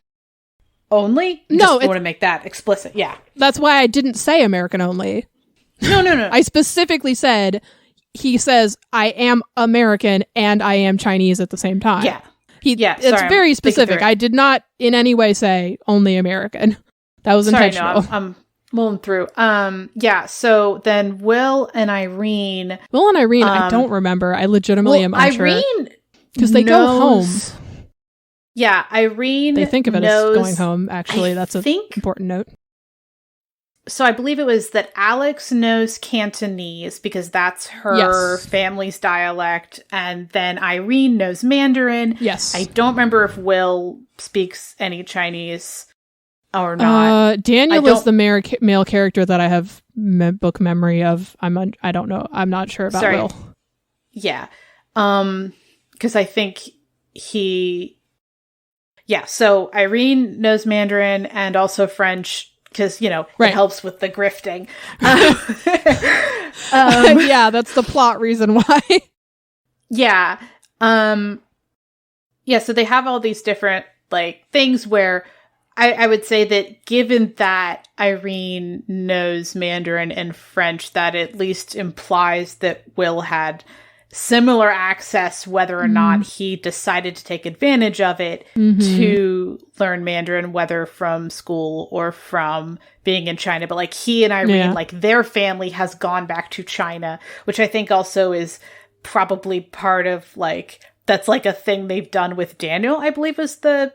only. No, I want to make that explicit. Yeah. That's why I didn't say American only. No. I specifically said, he says, I am American and I am Chinese at the same time. Yeah. It's very specific. I did not in any way say only American. That was intentional. No, I'm mulling through. Yeah, so then Will and Irene, I don't remember. I legitimately am unsure. Irene, because they go home. Yeah, Irene. They think of it as going home. Actually, that's an important note. So I believe it was that Alex knows Cantonese because that's her family's dialect, and then Irene knows Mandarin. Yes. I don't remember if Will speaks any Chinese or not. Daniel is the male character that I have book memory of. I don't know. I'm not sure about Will. Yeah. Because I think so Irene knows Mandarin and also French, because, you know, it helps with the grifting. Yeah, that's the plot reason why. Yeah. So they have all these different, like, things where I would say that given that Irene knows Mandarin and French, that at least implies that Will had similar access, whether or not he decided to take advantage of it to learn Mandarin, whether from school or from being in China. But like he and Irene, like their family has gone back to China, which I think also is probably part of like, that's like a thing they've done with Daniel, I believe was the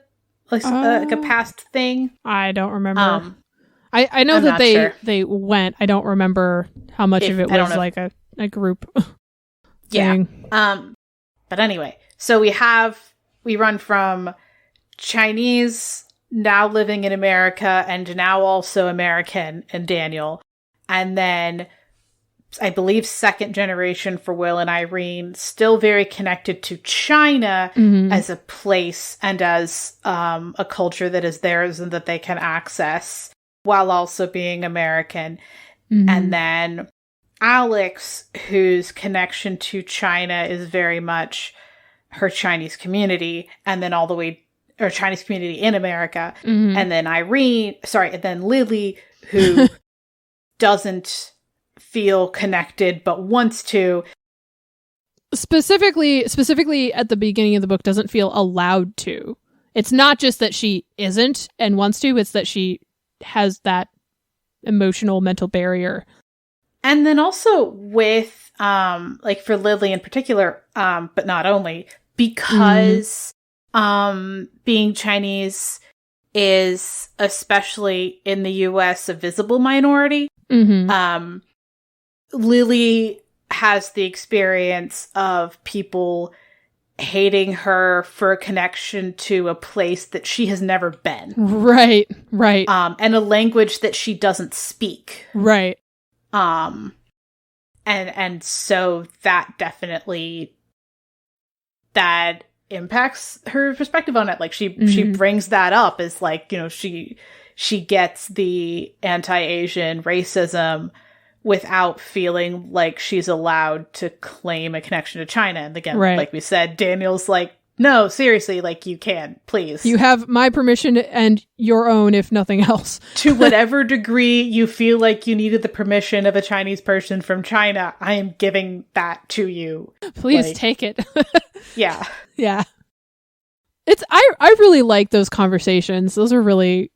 like a past thing. I don't remember. I know that they went. I don't remember how much of it was like a group. Yeah. But anyway, so we run from Chinese now living in America and now also American and Daniel. And then I believe second generation for Will and Irene, still very connected to China as a place and as a culture that is theirs and that they can access while also being American. And then Alex, whose connection to China is very much her Chinese community, and then all the way, or Chinese community in America. And then and then Lily, who doesn't feel connected, but wants to. Specifically at the beginning of the book, doesn't feel allowed to. It's not just that she isn't and wants to, it's that she has that emotional mental barrier And then also with, like for Lily in particular, but not only, because, being Chinese is, especially in the US, a visible minority. Lily has the experience of people hating her for a connection to a place that she has never been. Right. And a language that she doesn't speak. Right. And so that definitely, that impacts her perspective on it. Like she brings that up as like, you know, she gets the anti-Asian racism without feeling like she's allowed to claim a connection to China. And again, like we said, Daniel's like, no, seriously, like you can, please. You have my permission and your own, if nothing else. To whatever degree you feel like you needed the permission of a Chinese person from China, I am giving that to you. Please take it. Yeah. Yeah. I really like those conversations. They're really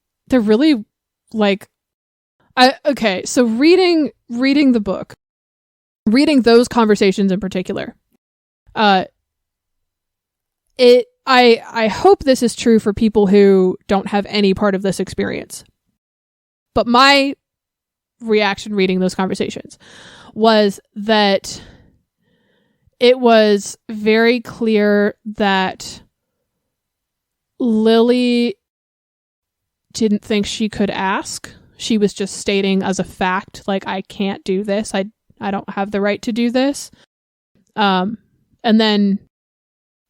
like, so reading the book, reading those conversations in particular, I hope this is true for people who don't have any part of this experience. But my reaction reading those conversations was that it was very clear that Lily didn't think she could ask. She was just stating as a fact, like, I can't do this. I don't have the right to do this. And then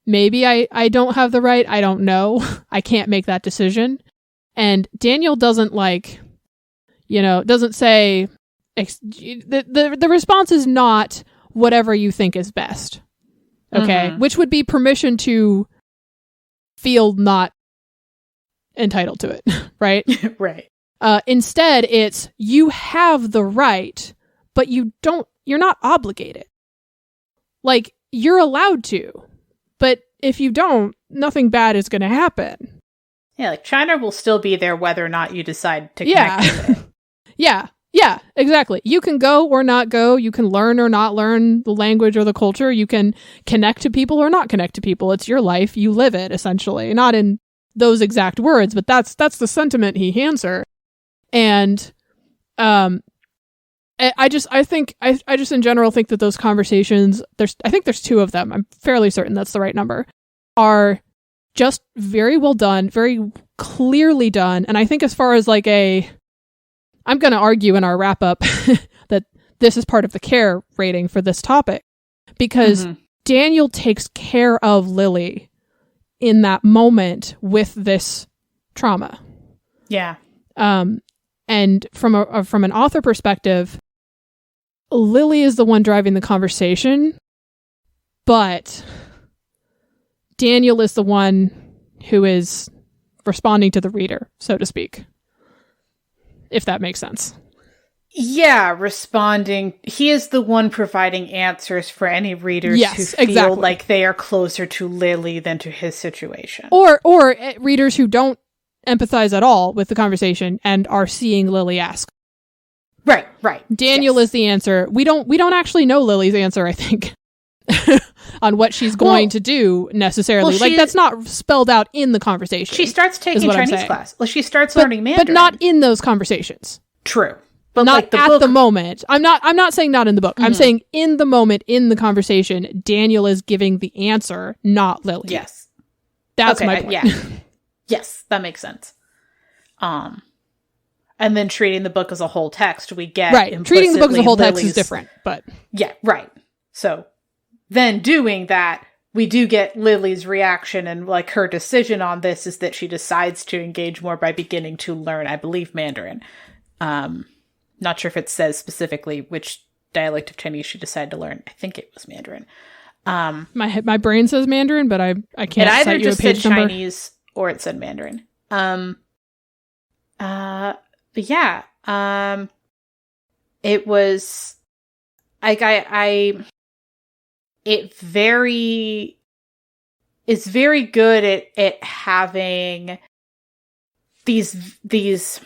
maybe I don't have the right. I don't know. I can't make that decision. And Daniel doesn't doesn't say, the response is not whatever you think is best. Okay. Which would be permission to feel not entitled to it. Right? Right. Instead, it's you have the right, but you're not obligated. Like, you're allowed to, but if you don't, nothing bad is going to happen. Yeah, like China will still be there whether or not you decide to connect with it. Yeah, exactly. You can go or not go. You can learn or not learn the language or the culture. You can connect to people or not connect to people. It's your life. You live it, essentially. Not in those exact words, but that's the sentiment he hands her. And I just in general think that those conversations, I think there's two of them, I'm fairly certain that's the right number, are just very well done, very clearly done. And I think as far as like I'm going to argue in our wrap up that this is part of the care rating for this topic, because Daniel takes care of Lily in that moment with this trauma. Yeah. And from an author perspective, Lily is the one driving the conversation, but Daniel is the one who is responding to the reader, so to speak. If that makes sense. Yeah, responding. He is the one providing answers for any readers who feel like they are closer to Lily than to his situation. Or readers who don't empathize at all with the conversation and are seeing Lily ask. Right. Daniel is the answer. We don't actually know Lily's answer, I think, on what she's going to do necessarily. Like, that's not spelled out in the conversation. She starts taking Chinese class. Well, she starts learning Mandarin. But not in those conversations. True. But not like at the moment. I'm not saying not in the book. I'm saying in the moment, in the conversation, Daniel is giving the answer, not Lily. Yes. That's my point. Yeah. Yes, that makes sense. And then treating the book as a whole text, we get treating the book as a whole text is different, but yeah, right. So then doing that, we do get Lily's reaction, and like her decision on this is that she decides to engage more by beginning to learn, I believe, Mandarin. Not sure if it says specifically which dialect of Chinese she decided to learn. I think it was Mandarin. My brain says Mandarin, but I can't. It either cite you just a page said number. Chinese or it said Mandarin. But yeah, it was like it's very good at having these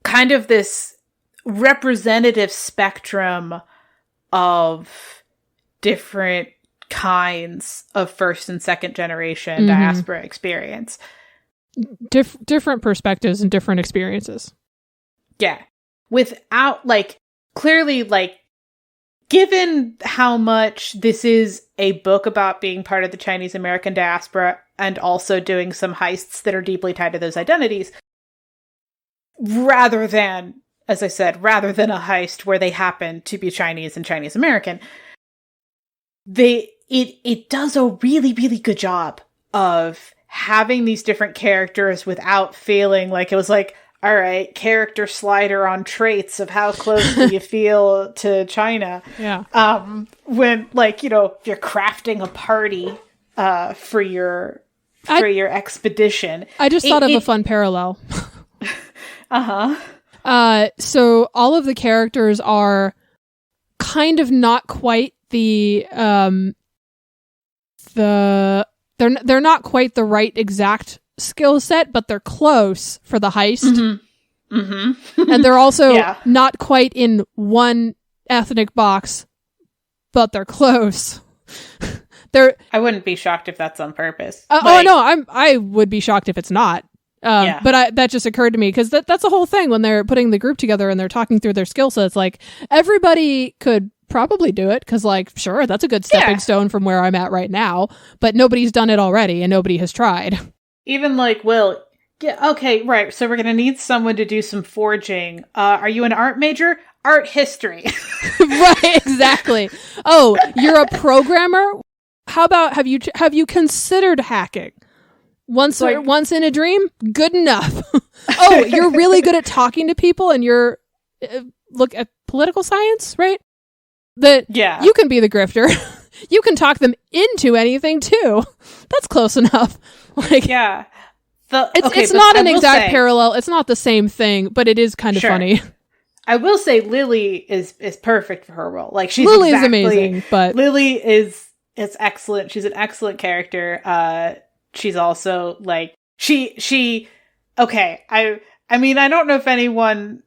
kind of this representative spectrum of different kinds of first and second generation diaspora experience. Different perspectives and different experiences. Yeah. Without, like, clearly, like, given how much this is a book about being part of the Chinese American diaspora and also doing some heists that are deeply tied to those identities, rather than, as I said, rather than a heist where they happen to be Chinese and Chinese American, it does a really, really good job of having these different characters without feeling like it was like, all right, character slider on traits of how close do you feel to China. Yeah. When, like, you know, you're crafting a party for your expedition. I just thought of a fun parallel. Uh-huh. So all of the characters are kind of not quite they're not quite the right exact skill set, but they're close for the heist. And they're also not quite in one ethnic box, but they're close. I wouldn't be shocked if that's on purpose. I would be shocked if it's not. But that just occurred to me because that's the whole thing when they're putting the group together and they're talking through their skill sets. Like, everybody could probably do it because, like, sure, that's a good stepping stone from where I'm at right now, but nobody's done it already and nobody has tried. Even like, Will, yeah, okay, right, so we're gonna need someone to do some forging. Are you an art major? Art history. Right, exactly. Oh, you're a programmer? How about have you considered hacking? Once in a dream? Good enough. Oh, you're really good at talking to people and you're look at political science, right? You can be the grifter. You can talk them into anything too. That's close enough. Like, yeah. It's not an exact parallel. It's not the same thing, but it is kind of funny. I will say Lily is perfect for her role. Like, Lily is amazing, but Lily is excellent. She's an excellent character. She's also like she okay. I mean, I don't know if anyone.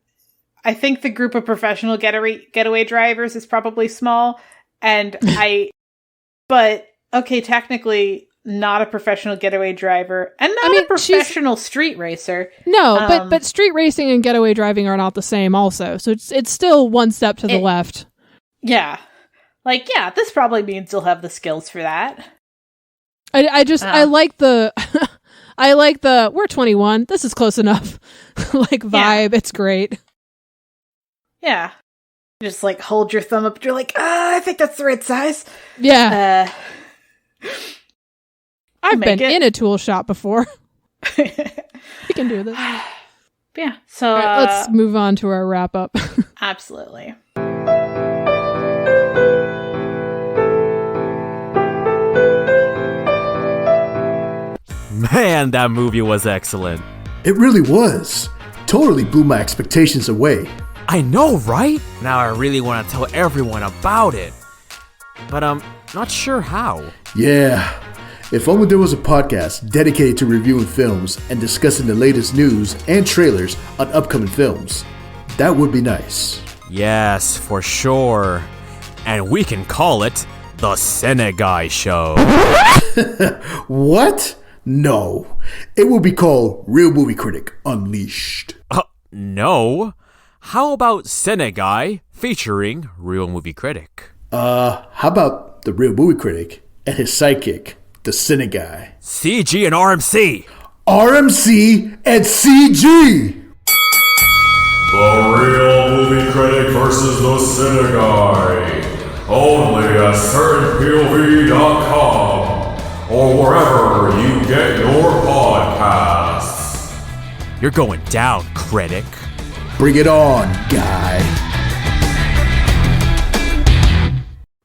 I think the group of professional getaway drivers is probably small, but okay, technically not a professional getaway driver and not a professional street racer. No, but street racing and getaway driving are not the same also. So it's still one step to the left. Yeah. Like, yeah, this probably means you'll have the skills for that. I like the I like the we're 21, this is close enough like vibe. It's great. Yeah. Just like hold your thumb up. You're like, I think that's the right size. Yeah. I've been in a tool shop before. We can do this. Yeah. So let's move on to our wrap up. Absolutely. Man, that movie was excellent. It really was. Totally blew my expectations away. I know, right? Now I really want to tell everyone about it. But I'm not sure how. Yeah. If only there was a podcast dedicated to reviewing films and discussing the latest news and trailers on upcoming films. That would be nice. Yes, for sure. And we can call it The Cineguy Show. What? No. It will be called Real Movie Critic Unleashed. No. How about Cineguy featuring Real Movie Critic? How about the Real Movie Critic and his sidekick, the Cineguy? CG and RMC. RMC and CG. The Real Movie Critic versus the Cineguy. Only at CertainPOV.com or wherever you get your podcasts. You're going down, critic. Bring it on, guy.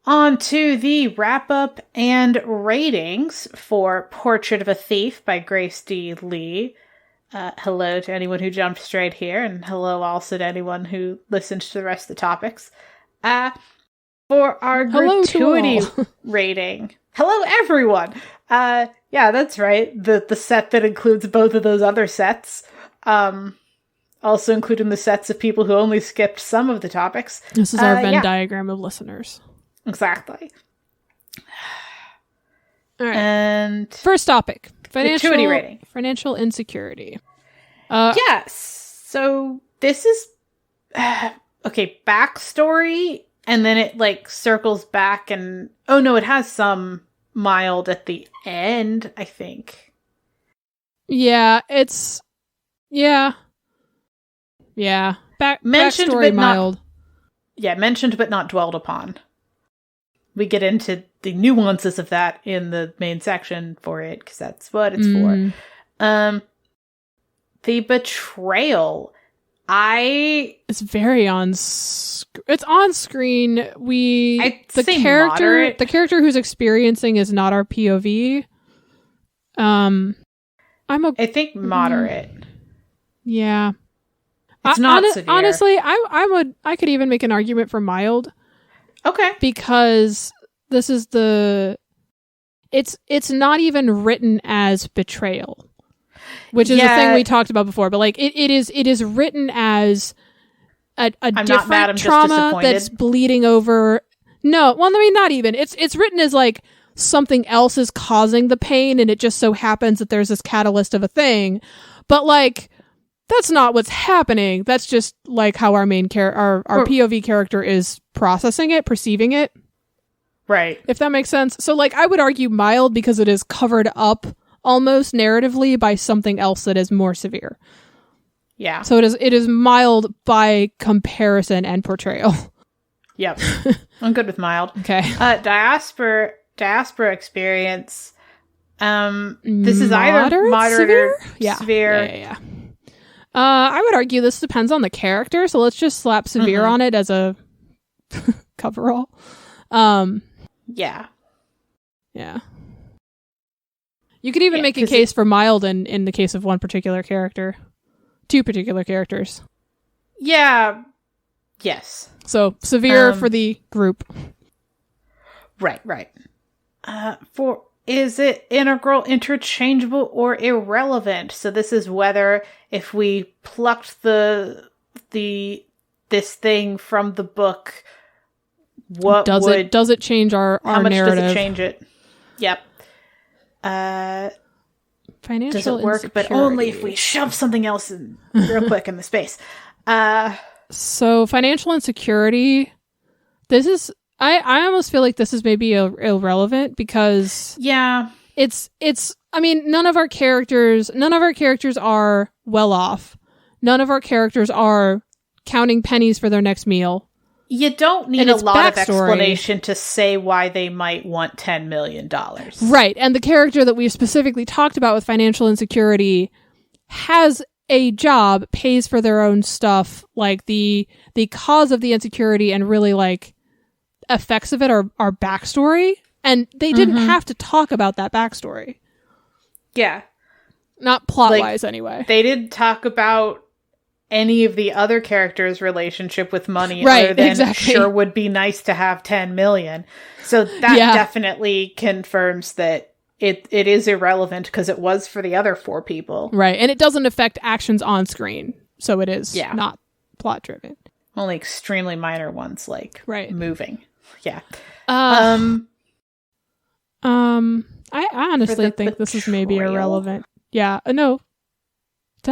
On to the wrap-up and ratings for Portrait of a Thief by Grace D. Lee. Hello to anyone who jumped straight here, and hello also to anyone who listened to the rest of the topics. For our gratuity rating. Hello, everyone! Yeah, that's right. The set that includes both of those other sets. also including the sets of people who only skipped some of the topics. This is our Venn diagram of listeners. Exactly. All right. And first topic: gratuity rating. Financial insecurity. Yes. So this is okay. Backstory, and then it like circles back, and oh no, it has some mild at the end, I think. Yeah, it's mentioned backstory but mild. Mentioned but not dwelled upon. We get into the nuances of that in the main section for it, because that's what it's for. The betrayal. It's very it's on screen. The character who's experiencing is not our POV. I think moderate. Yeah. It's not severe. Honestly, I could even make an argument for mild. Okay. Because this is it's not even written as betrayal. Which is a thing we talked about before, but like it is written as a different trauma that's bleeding over. No, well, I mean, not even. It's written as like something else is causing the pain, and it just so happens that there's this catalyst of a thing. But like, that's not what's happening. That's just like how our main our POV character is processing it, perceiving it. Right. If that makes sense. So like, I would argue mild because it is covered up almost narratively by something else that is more severe. Yeah. So it is mild by comparison and portrayal. Yep. I'm good with mild. Okay. Diaspora experience. This is either moderate or severe. Yeah. I would argue this depends on the character, so let's just slap severe on it as a coverall. Yeah. You could even make a case for mild in the case of one particular character. Two particular characters. Yeah. Yes. So, severe for the group. Right. Is it integral, interchangeable, or irrelevant? So this is whether if we plucked this thing from the book, does it change our how much narrative? Does it change it? Yep. Financial does it work? But only if we shove something else in real quick in the space. So financial insecurity. This is. I almost feel like this is maybe irrelevant because it's. I mean, none of our characters are well off. None of our characters are counting pennies for their next meal. You don't need a lot of explanation to say why they might want $10 million. Right. And the character that we specifically talked about with financial insecurity has a job, pays for their own stuff. Like the cause of the insecurity and really like effects of it are backstory. And they didn't have to talk about that backstory. Yeah. Not plot-wise, anyway. They didn't talk about any of the other characters' relationship with money, right, other than exactly. Sure would be nice to have 10 million. So that definitely confirms that it is irrelevant because it was for the other 4 people. Right, and it doesn't affect actions on screen, so it is not plot driven. Only extremely minor ones like moving. Yeah. I honestly think this is maybe irrelevant. Yeah, no.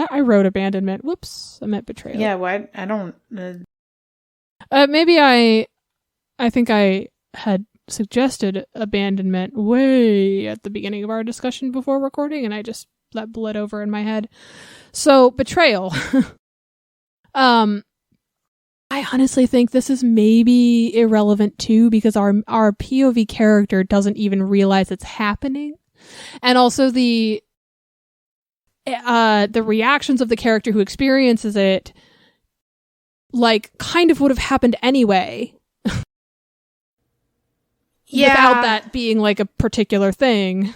I wrote abandonment. Whoops, I meant betrayal. Yeah, why? I don't... maybe I think I had suggested abandonment way at the beginning of our discussion before recording, and I just that bled over in my head. So, betrayal. I honestly think this is maybe irrelevant too, because our POV character doesn't even realize it's happening. And also the reactions of the character who experiences it, like, kind of would have happened anyway. Without that being, like, a particular thing.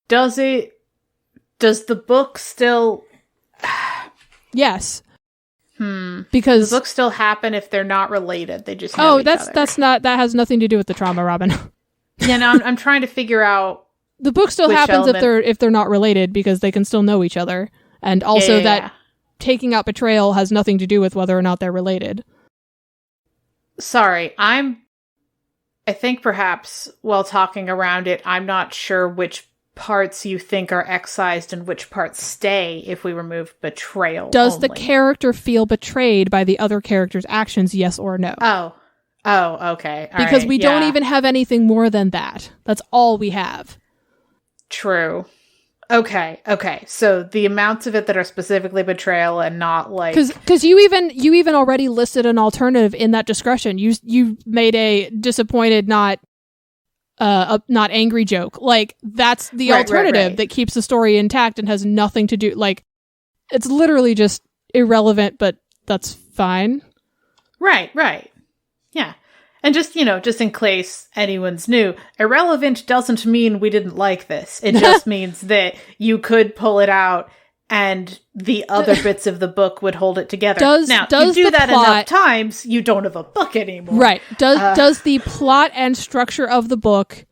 Does the book still... Yes. Because... the books still happen if they're not related. They just know each other. That has nothing to do with the trauma, Robin. Yeah, no, I'm trying to figure out... The book still happens if they're not related, because they can still know each other. And also taking out betrayal has nothing to do with whether or not they're related. Sorry, I think perhaps while talking around it, I'm not sure which parts you think are excised and which parts stay if we remove betrayal. Does only. the character feel betrayed by the other character's actions, yes or no? Oh, okay. All because right, we don't even have anything more than that. That's all we have. True. Okay. So the amounts of it that are specifically betrayal and not like... Because you even already listed an alternative in that discretion. You made a disappointed, not angry joke. Like, that's the alternative that keeps the story intact and has nothing to do... Like, it's literally just irrelevant, but that's fine. Right. Yeah. And just in case anyone's new, irrelevant doesn't mean we didn't like this. It just means that you could pull it out and the other bits of the book would hold it together. Does you do the that plot, enough times, you don't have a book anymore. Right. Does the plot and structure of the book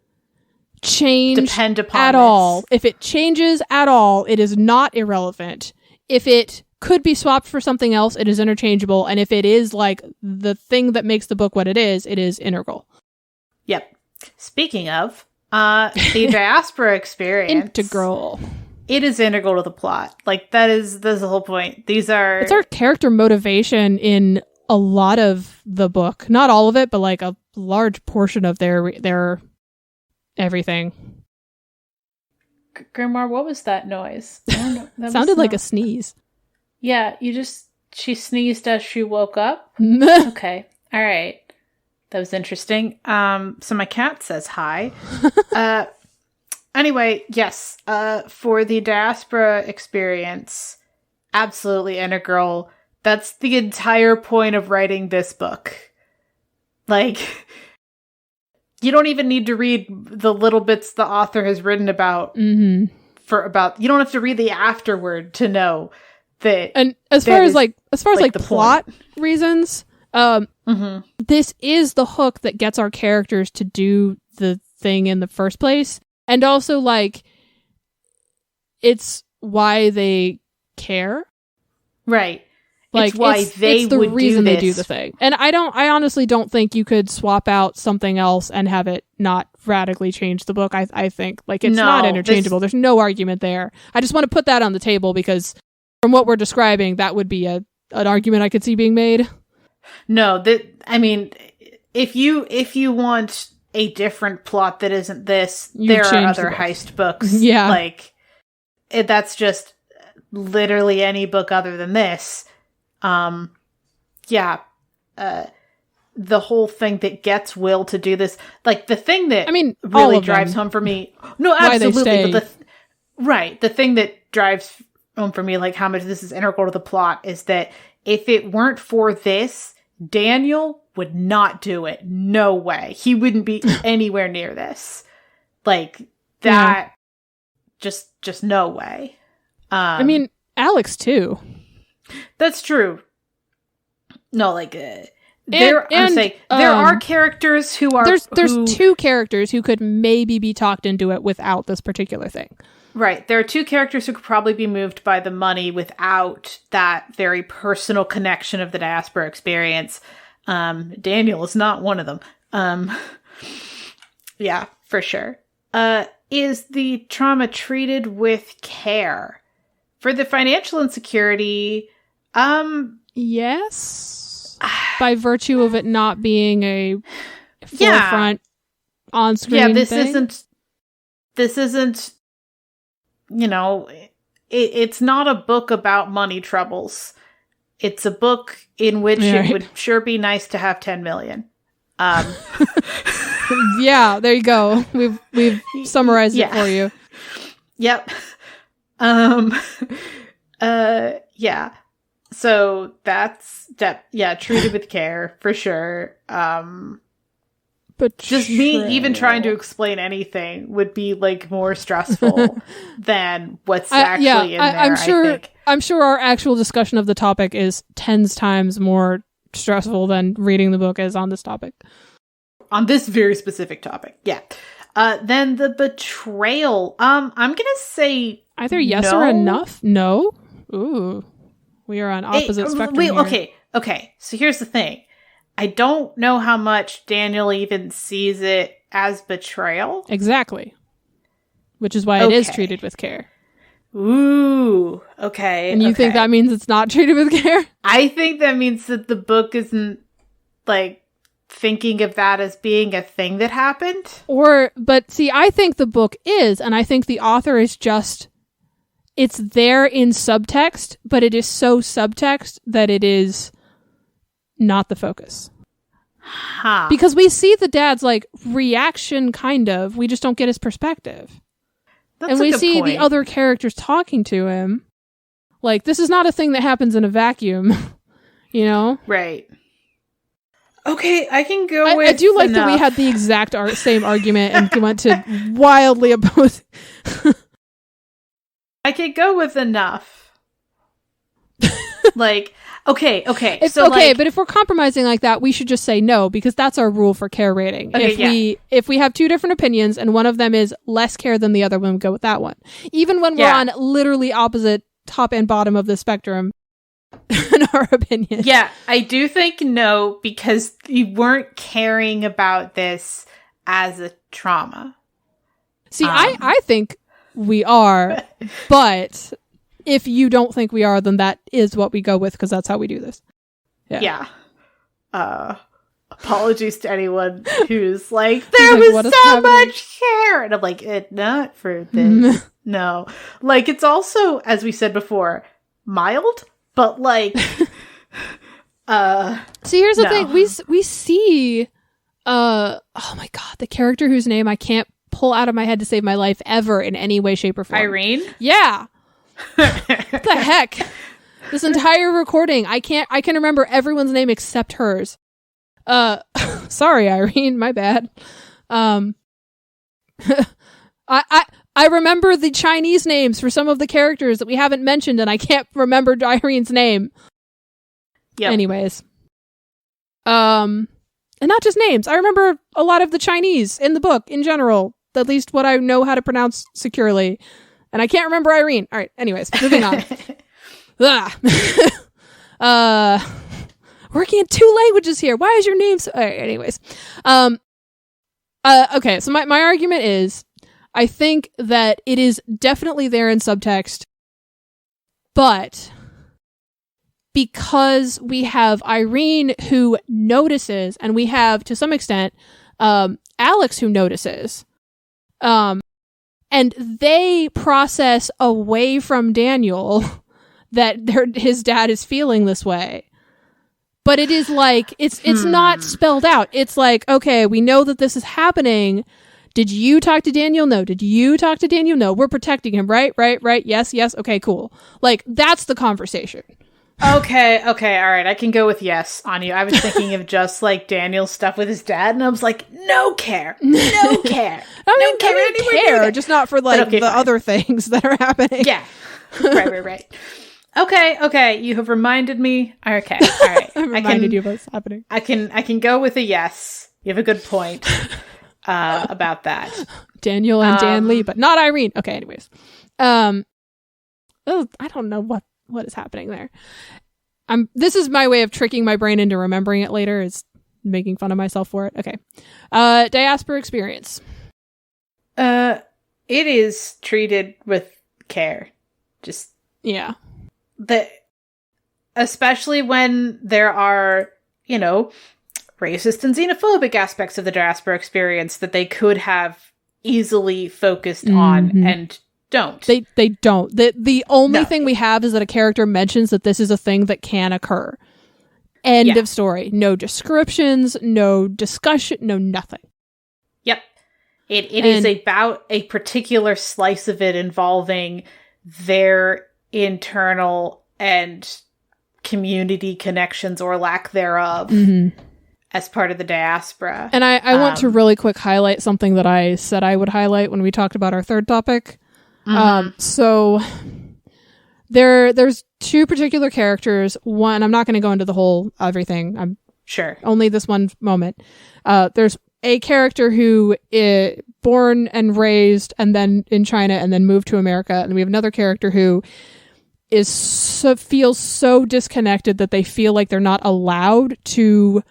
change depend upon at this? all? If it changes at all, it is not irrelevant. If it could be swapped for something else, it is interchangeable. And if it is like the thing that makes the book what it is integral. Yep. Speaking of, the diaspora experience. Integral. It is integral to the plot. Like, that's the whole point. It's our character motivation in a lot of the book. Not all of it, but like a large portion of their everything. Grimoire, what was that noise? I don't know. That sounded like a sneeze. Yeah, she sneezed as she woke up? Okay. All right. That was interesting. So my cat says hi. Anyway, yes, for the diaspora experience, absolutely integral. That's the entire point of writing this book. Like, you don't even need to read the little bits the author has written about. Mm-hmm. You don't have to read the afterword to know that. And as far as the plot point. reasons, this is the hook that gets our characters to do the thing in the first place. And also, like, it's why they care. Right. Like, it's why they it's the would reason do they do the thing. And I honestly don't think you could swap out something else and have it not radically change the book. I think, like, it's not interchangeable. There's no argument there. I just want to put that on the table because from what we're describing, that would be an argument I could see being made. No, if you want a different plot that isn't this, there are other heist books. Yeah. Like, that's just literally any book other than this. The whole thing that gets Will to do this, like, the thing that really drives home for me. No, absolutely. But the thing that drives home for me, like, how much this is integral to the plot, is that if it weren't for this, Daniel would not do it. No way. He wouldn't be anywhere near this. Like, that, just no way. Alex too. That's true. No, like, there are characters who are... There's two characters who could maybe be talked into it without this particular thing. Right. There are two characters who could probably be moved by the money without that very personal connection of the diaspora experience. Daniel is not one of them. Yeah, for sure. Is the trauma treated with care? For the financial insecurity, yes. By virtue of it not being a forefront on-screen thing. This isn't, it's not a book about money troubles. It's a book in which it would sure be nice to have 10 million. Yeah, there you go. We've summarized it for you. Yep. Yeah. So that's treated with care for sure. But just me even trying to explain anything would be like more stressful than what's actually in there. I'm sure our actual discussion of the topic is 10 times more stressful than reading the book is on this topic. On this very specific topic, yeah. Then the betrayal. I'm gonna say either yes or enough. No. Ooh. We are on opposite spectrum Wait, here. okay. So here's the thing. I don't know how much Daniel even sees it as betrayal. Exactly. Which is why it is treated with care. Ooh, okay. And you think that means it's not treated with care? I think that means that the book isn't, like, thinking of that as being a thing that happened. But see, I think the book is, and I think the author is just, it's there in subtext, but it is so subtext that it is not the focus. Huh. Because we see the dad's, like, reaction, kind of. We just don't get his perspective. That's and a we good see point. the other characters talking to him. Like, this is not a thing that happens in a vacuum, you know? Right. Okay, I can go with I do like enough. that we had the exact same argument and went to wildly opposed. I could go with enough. Like, okay. It's so okay, like, but if we're compromising like that, we should just say no, because that's our rule for care rating. Okay, If we have two different opinions and one of them is less care than the other one, we go with that one. Even when we're on literally opposite top and bottom of the spectrum in our opinion. Yeah, I do think no, because you weren't caring about this as a trauma. See, I think we are, but if you don't think we are, then that is what we go with, because that's how we do this. Yeah. Apologies to anyone who's like, there was so much care. And I'm like, not for this. No. Like, it's also, as we said before, mild, but like, See, here's the thing. We see, oh my God, the character whose name I can't pull out of my head to save my life ever in any way, shape, or form. Irene? Yeah. What the heck? This entire recording, I can remember everyone's name except hers. Sorry, Irene, my bad. I remember the Chinese names for some of the characters that we haven't mentioned, and I can't remember Irene's name. Yep. Anyways. And not just names. I remember a lot of the Chinese in the book in general, at least what I know how to pronounce securely. And I can't remember Irene. All right, anyways, moving on. Working in two languages here. Why is your name so... All right, anyways. Okay, so my argument is, I think that it is definitely there in subtext, but because we have Irene who notices, and we have, to some extent, Alex who notices, and they process away from Daniel that his dad is feeling this way. But it is like, it's not spelled out. It's like, okay, we know that this is happening. Did you talk to Daniel? No. Did you talk to Daniel? No. We're protecting him, right? Yes. Okay, cool. Like, that's the conversation. Okay, all right. I can go with yes on you. I was thinking of just like Daniel's stuff with his dad, and I was like, no care. I care, just not for like the other things that are happening. Yeah. Right. Okay. You have reminded me. Okay. All right. I reminded you of what's happening. I can go with a yes. You have a good point about that. Daniel and Dan Lee, but not Irene. Okay. Anyways, I don't know what is happening there. This is my way of tricking my brain into remembering it later. Is making fun of myself for it. Okay. Diaspora experience. It is treated with care. Just yeah. Especially when there are, racist and xenophobic aspects of the diaspora experience that they could have easily focused on and don't. They don't. The only thing we have is that a character mentions that this is a thing that can occur. End of story. No descriptions, no discussion, no nothing. Yep. It is about a particular slice of it involving their internal and community connections or lack thereof as part of the diaspora. And I want to really quick highlight something that I said I would highlight when we talked about our third topic. So there's two particular characters. One, I'm not going to go into the whole everything. I'm sure only this one moment. There's a character who is born and raised and then in China and then moved to America. And we have another character who feels so disconnected that they feel like they're not allowed to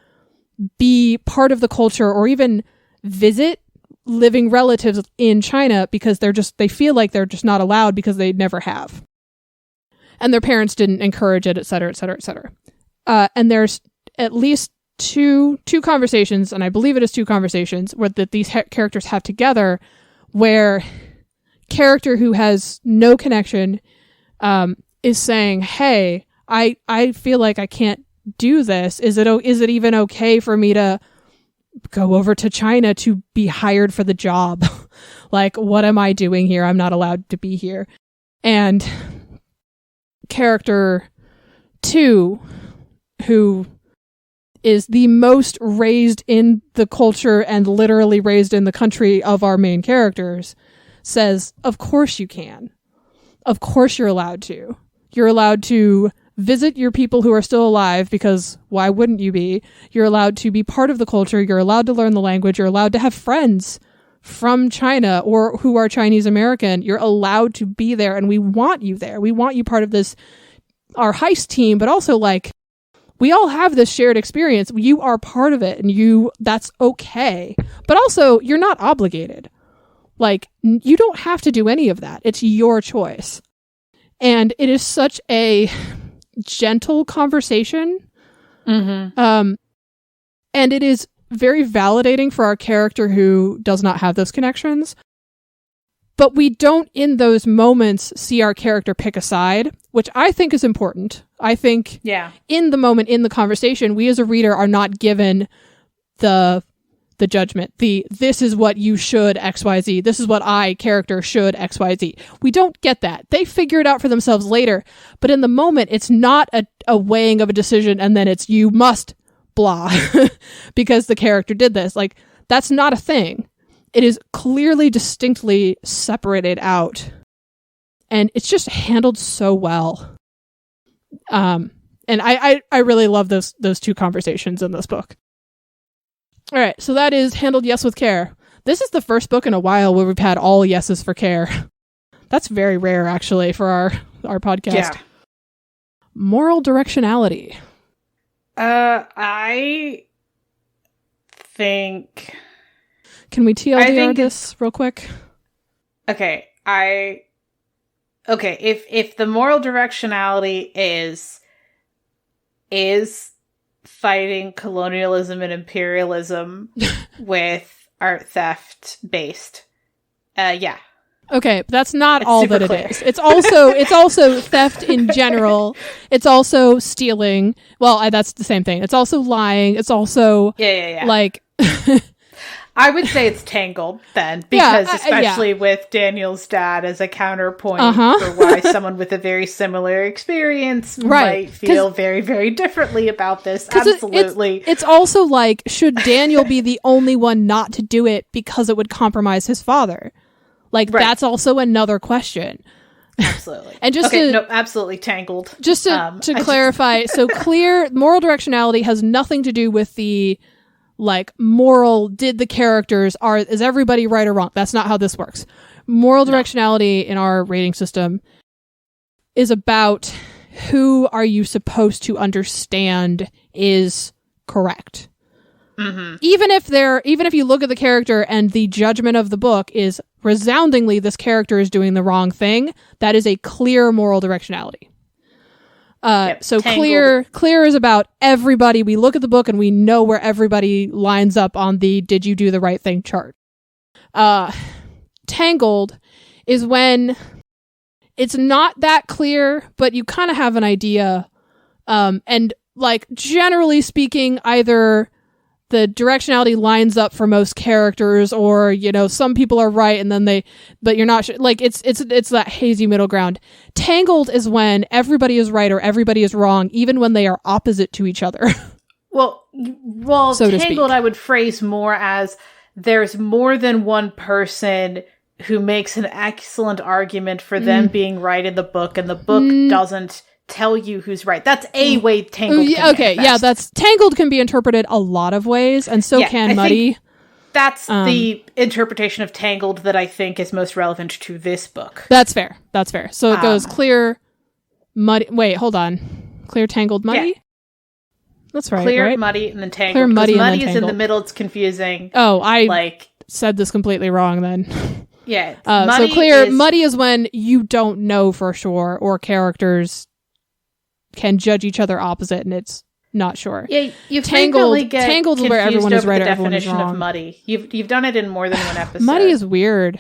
be part of the culture or even visit living relatives in China because they feel like they're just not allowed because they never have. And their parents didn't encourage it, et cetera, et cetera, et cetera. And there's at least two conversations, and I believe it is two conversations, that these characters have together where character who has no connection is saying, hey, I feel like I can't do this. Is it even okay for me to go over to China to be hired for the job? Like, what am I doing here? I'm not allowed to be here. And character 2, who is the most raised in the culture and literally raised in the country of our main characters, says, of course you can. Of course you're allowed to. You're allowed to visit your people who are still alive, because why wouldn't you be? You're allowed to be part of the culture. You're allowed to learn the language. You're allowed to have friends from China or who are Chinese American. You're allowed to be there, and we want you there. We want you part of this, our heist team, but also like, we all have this shared experience. You are part of it, and that's okay. But also, you're not obligated. Like, you don't have to do any of that. It's your choice. And it is such a gentle conversation. Mm-hmm. And it is very validating for our character who does not have those connections. But we don't, in those moments, see our character pick a side, which I think is important. I think in the moment, in the conversation, we as a reader are not given the judgment. This is what you should XYZ. This is what I, character, should XYZ. We don't get that. They figure it out for themselves later. But in the moment, it's not a weighing of a decision and then it's you must blah because the character did this. Like, that's not a thing. It is clearly, distinctly separated out. And it's just handled so well. And I really love those two conversations in this book. All right, so that is handled yes with care. This is the first book in a while where we've had all yeses for care. That's very rare, actually, for our podcast. Yeah. Moral directionality. I think... Can we TLDR this real quick? Okay, if the moral directionality is fighting colonialism and imperialism with art theft based, yeah. Okay, but that's not all that it is. It's also theft in general. It's also stealing. Well, that's the same thing. It's also lying. It's also like. I would say it's Tangled then, because especially with Daniel's dad as a counterpoint for why someone with a very similar experience might feel very, very differently about this. Absolutely. It's also like, should Daniel be the only one not to do it because it would compromise his father? Like, that's also another question. Absolutely. And just absolutely Tangled. Just to clarify, so clear moral directionality has nothing to do with the like moral, did the characters, is everybody right or wrong? That's not how this works. Moral directionality in our rating system is about who are you supposed to understand is correct. Mm-hmm. Even if you look at the character and the judgment of the book is resoundingly this character is doing the wrong thing, that is a clear moral directionality. So Tangled. Clear is about everybody. We look at the book and we know where everybody lines up on the did you do the right thing chart. Tangled is when it's not that clear, but you kind of have an idea. And like generally speaking, either the directionality lines up for most characters, or some people are right and then but you're not sure. Like it's that hazy middle ground. Tangled is when everybody is right or everybody is wrong, even when they are opposite to each other. well, so Tangled I would phrase more as there's more than one person who makes an excellent argument for them being right in the book, and the book doesn't tell you who's right. That's a way Tangled can manifest. That's Tangled can be interpreted a lot of ways, and so can Muddy. That's the interpretation of Tangled that I think is most relevant to this book. That's fair. So it goes clear, Muddy. Wait, hold on. Clear, tangled, muddy? Yeah. That's right, Clear, right? muddy, and then tangled. Clear, muddy, and muddy then is in the tangled. middle. It's confusing. Oh, I Like, said this completely wrong then. yeah. So clear, muddy is when you don't know for sure, or characters can judge each other opposite and it's not sure. Yeah, you Tangled- frequently get tangled is where confused everyone is over right the or everyone is definition of wrong. muddy. You've done it in more than one episode. Muddy is weird.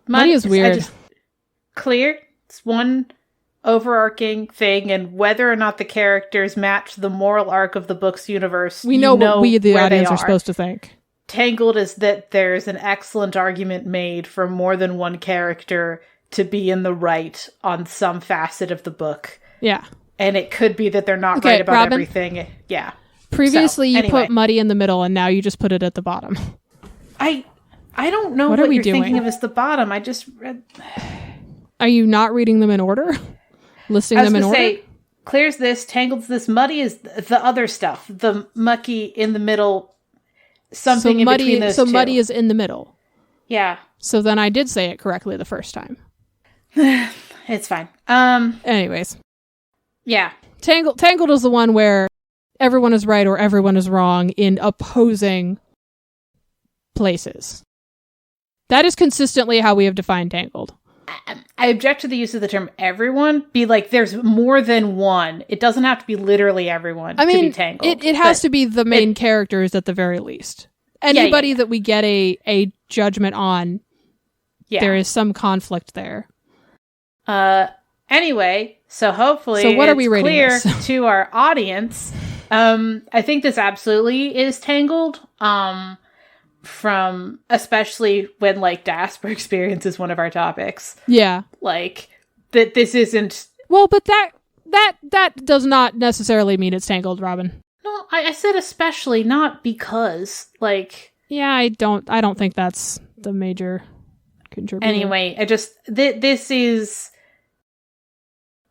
Muddy is weird. Clear. It's one overarching thing, and whether or not the characters match the moral arc of the book's universe, We know what we, the where they audience, are supposed to think. Tangled is that there's an excellent argument made for more than one character to be in the right on some facet of the book. Yeah. And it could be that they're not Okay, right about Robin? everything. Yeah. Previously, you anyway. put muddy in the middle, and now you just put it at the bottom. I don't know What what, are we you're doing? thinking of as the bottom. I just read... Are you not reading them in order? Listing I was them in going to order? say, clear's this, tangled's this, muddy is the other stuff. The mucky in the middle, something in between those two. So muddy is in the middle. Yeah, So then I did say it correctly the first time. it's fine. Anyways. Yeah. Tangled is the one where everyone is right or everyone is wrong in opposing places. That is consistently how we have defined Tangled. I object to the use of the term everyone. Be like, there's more than one. It doesn't have to be literally everyone I to mean, be tangled. it has to be the main characters at the very least. Anybody that we get a judgment on, there is some conflict there. Anyway, so hopefully So what are we it's rating clear this? to our audience. I think this absolutely is Tangled. From especially when like diaspora experience is one of our topics. Yeah. Like that this isn't. Well, but that does not necessarily mean it's Tangled, Robin. No, I said especially, not because like. Yeah, I don't think that's the major contributor. Anyway, I just this is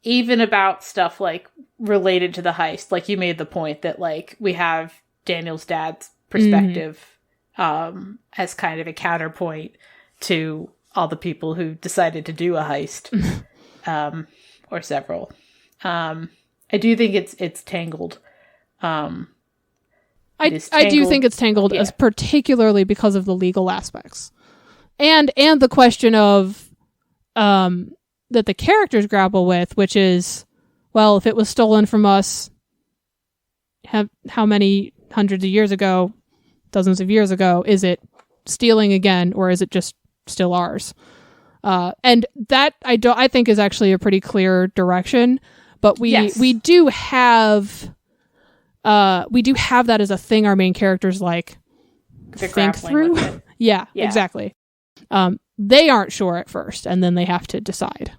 even about stuff like related to the heist. Like you made the point that like we have Daniel's dad's perspective as kind of a counterpoint to all the people who decided to do a heist, or several. I do think it's Tangled. I do think it's Tangled, as particularly because of the legal aspects, and the question of that the characters grapple with, which is, well, if it was stolen from us, how many hundreds of years ago, dozens of years ago, is it stealing again, or is it just still ours? And that I think is actually a pretty clear direction. But we do have that as a thing our main characters like think through. Yeah, exactly. They aren't sure at first, and then they have to decide.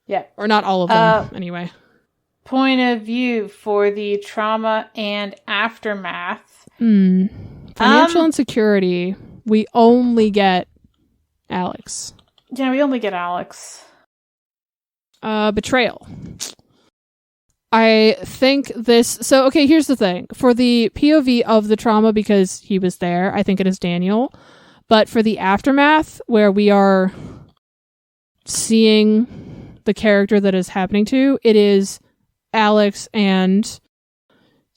Yeah. Or not all of them, anyway. Point of view for the trauma and aftermath. Financial insecurity. We only get Alex. Yeah, we only get Alex. Betrayal. I think this... So, okay, here's the thing. For the POV of the trauma, because he was there, I think it is Daniel. But for the aftermath, where we are seeing the character that is happening to, it is Alex and...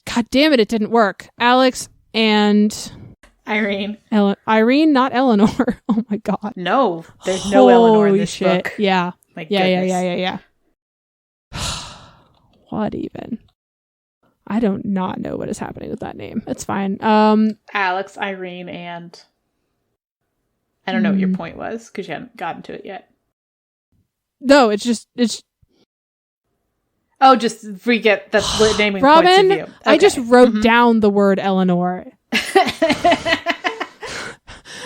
God damn it, it didn't work. Alex and... Irene. Irene, not Eleanor. Oh my god. No, there's no Eleanor in this shit. book. Yeah. My goodness. Yeah. What even? I don't not know what is happening with that name. It's fine. Alex, Irene, and... I don't know what your point was, because you hadn't gotten to it yet. No, it's Oh, just forget the naming Robin, points of view. Okay. I just wrote down the word Eleanor.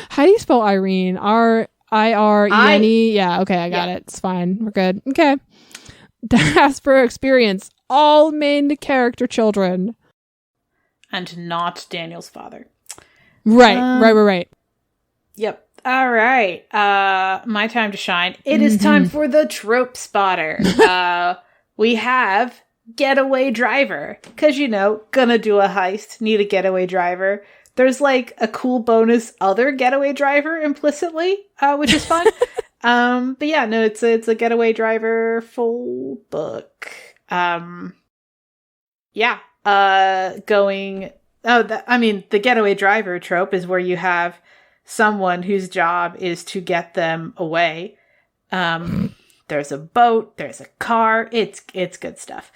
How do you spell Irene? R-I-R-E-N-E? Yeah, okay, I got it. It's fine. We're good. Okay. Diaspora experience. All main character children. And not Daniel's father. Right. Yep. All right. My time to shine. It is time for the trope spotter. We have getaway driver. Because, gonna do a heist. Need a getaway driver. There's like a cool bonus other getaway driver implicitly, which is fun. But yeah, no, it's a Getaway Driver full book. Yeah. The Getaway Driver trope is where you have someone whose job is to get them away. There's a boat, there's a car. It's good stuff.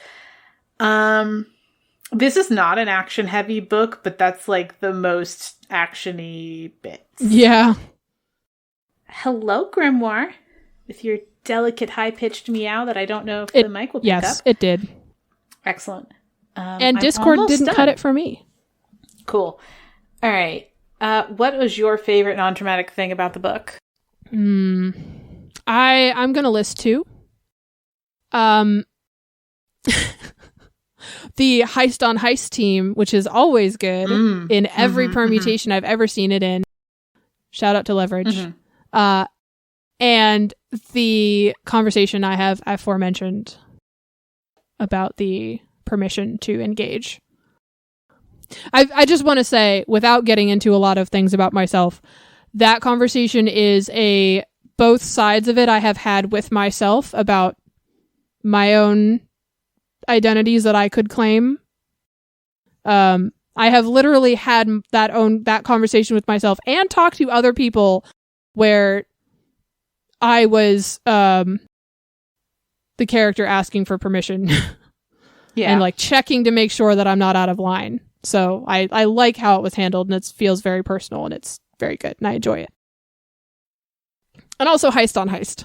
This is not an action-heavy book, but that's like the most action-y bits. Yeah. Hello, Grimoire, with your delicate, high-pitched meow that I don't know if the mic will pick up. Yes, it did. Excellent. And Discord didn't cut it for me. Cool. All right. What was your favorite non-traumatic thing about the book? I'm going to list two. The heist on heist team, which is always good in every permutation I've ever seen it in. Shout out to Leverage. And the conversation I have aforementioned about the permission to engage. I just want to say, without getting into a lot of things about myself, that conversation is both sides of it I have had with myself about my own identities that I could claim. I have literally had that conversation with myself and talked to other people where I was the character asking for permission. Yeah. And like checking to make sure that I'm not out of line. So I like how it was handled, and it feels very personal, and it's very good, and I enjoy it. And also heist on heist.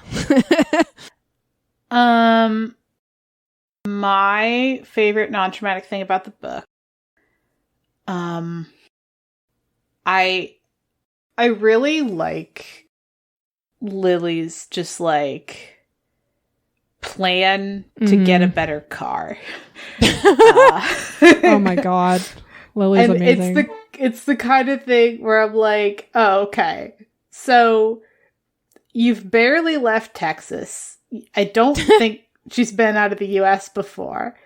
My favorite non-traumatic thing about the book. I really like Lily's just like plan to get a better car. Oh my god. Lily's amazing. It's the kind of thing where I'm like, oh, okay. So you've barely left Texas. I don't think she's been out of the US before.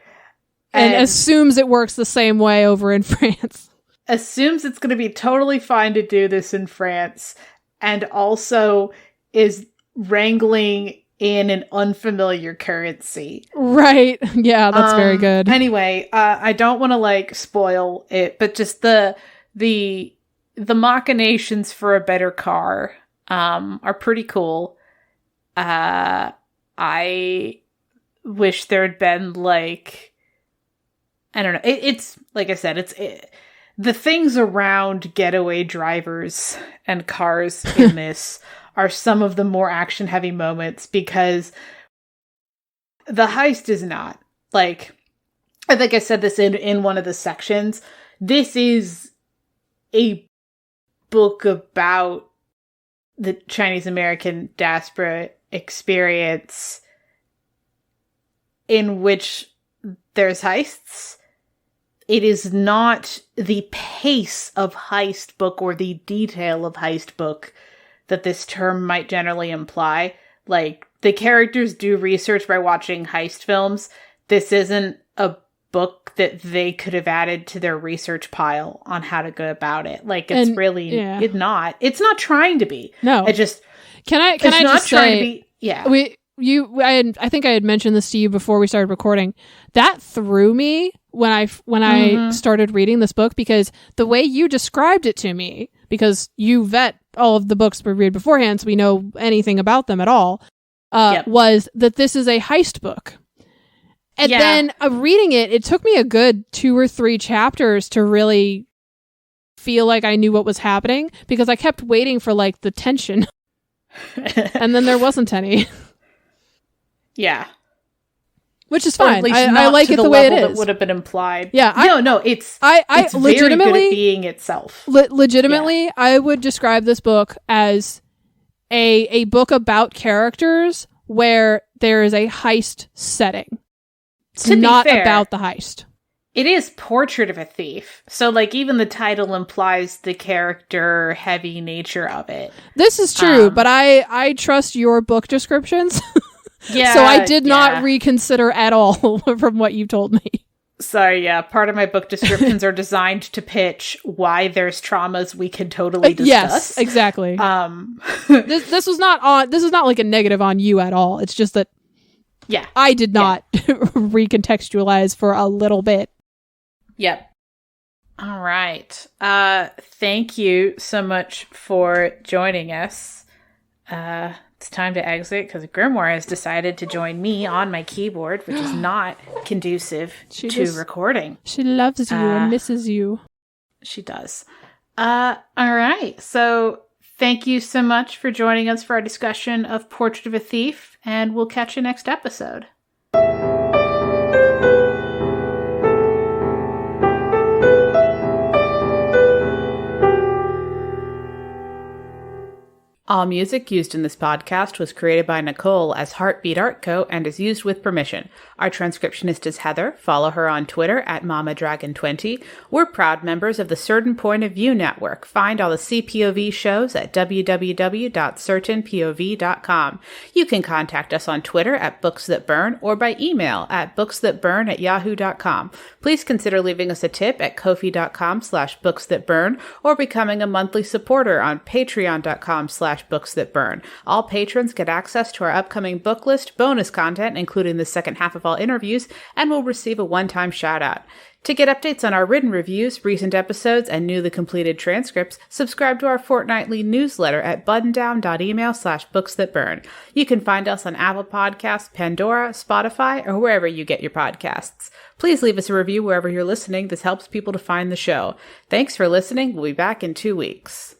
And assumes it works the same way over in France. Assumes it's going to be totally fine to do this in France. And also is wrangling in an unfamiliar currency. Right. Yeah, that's very good. Anyway, I don't want to like spoil it, but just the machinations for a better car are pretty cool. I wish there had been like, I don't know. It's like I said, the things around getaway drivers and cars in this are some of the more action-heavy moments, because the heist is not. Like, I think I said this in one of the sections. This is a book about the Chinese-American diaspora experience in which there's heists. It is not the pace of heist book or the detail of heist book that this term might generally imply. Like, the characters do research by watching heist films. This isn't a book that they could have added to their research pile on how to go about it. Like, it's it's not trying to be. No. It just, can I just say, yeah. I think I had mentioned this to you before we started recording. That threw me when I started reading this book, because the way you described it to me, because you vet all of the books we read beforehand, so we know anything about them at all, was that this is a heist book. And then reading it took me a good 2 or 3 chapters to really feel like I knew what was happening, because I kept waiting for like the tension. And then there wasn't any. Yeah. Which is fine. I like it the way it is. That would have been implied. Yeah. It's legitimately very good at being itself. Legitimately, I would describe this book as a book about characters where there is a heist setting. It's not about the heist. It is Portrait of a Thief. So, like, even the title implies the character-heavy nature of it. This is true, but I trust your book descriptions. Yeah, so I did not reconsider at all from what you told me. Sorry, yeah. Part of my book descriptions are designed to pitch why there's traumas we can totally discuss. Yes, exactly. This was not like a negative on you at all. It's just that I did not recontextualize for a little bit. Yep. All right. Thank you so much for joining us. It's time to exit because Grimoire has decided to join me on my keyboard, which is not conducive to recording. She loves you and misses you. She does. All right. So thank you so much for joining us for our discussion of Portrait of a Thief, and we'll catch you next episode. All music used in this podcast was created by Nicole as Heartbeat Art Co. and is used with permission. Our transcriptionist is Heather. Follow her on Twitter at MamaDragon20. We're proud members of the Certain Point of View Network. Find all the CPOV shows at www.certainpov.com. You can contact us on Twitter at BooksThatBurn or by email at booksthatburn@yahoo.com. Please consider leaving us a tip at ko-fi.com/booksthatburn or becoming a monthly supporter on patreon.com/booksthatburn. All patrons get access to our upcoming book list, bonus content, including the second half of all interviews, and will receive a one-time shout-out. To get updates on our written reviews, recent episodes, and newly completed transcripts, subscribe to our fortnightly newsletter at buttondown.email/booksthatburn. You can find us on Apple Podcasts, Pandora, Spotify, or wherever you get your podcasts. Please leave us a review wherever you're listening. This helps people to find the show. Thanks for listening. We'll be back in 2 weeks.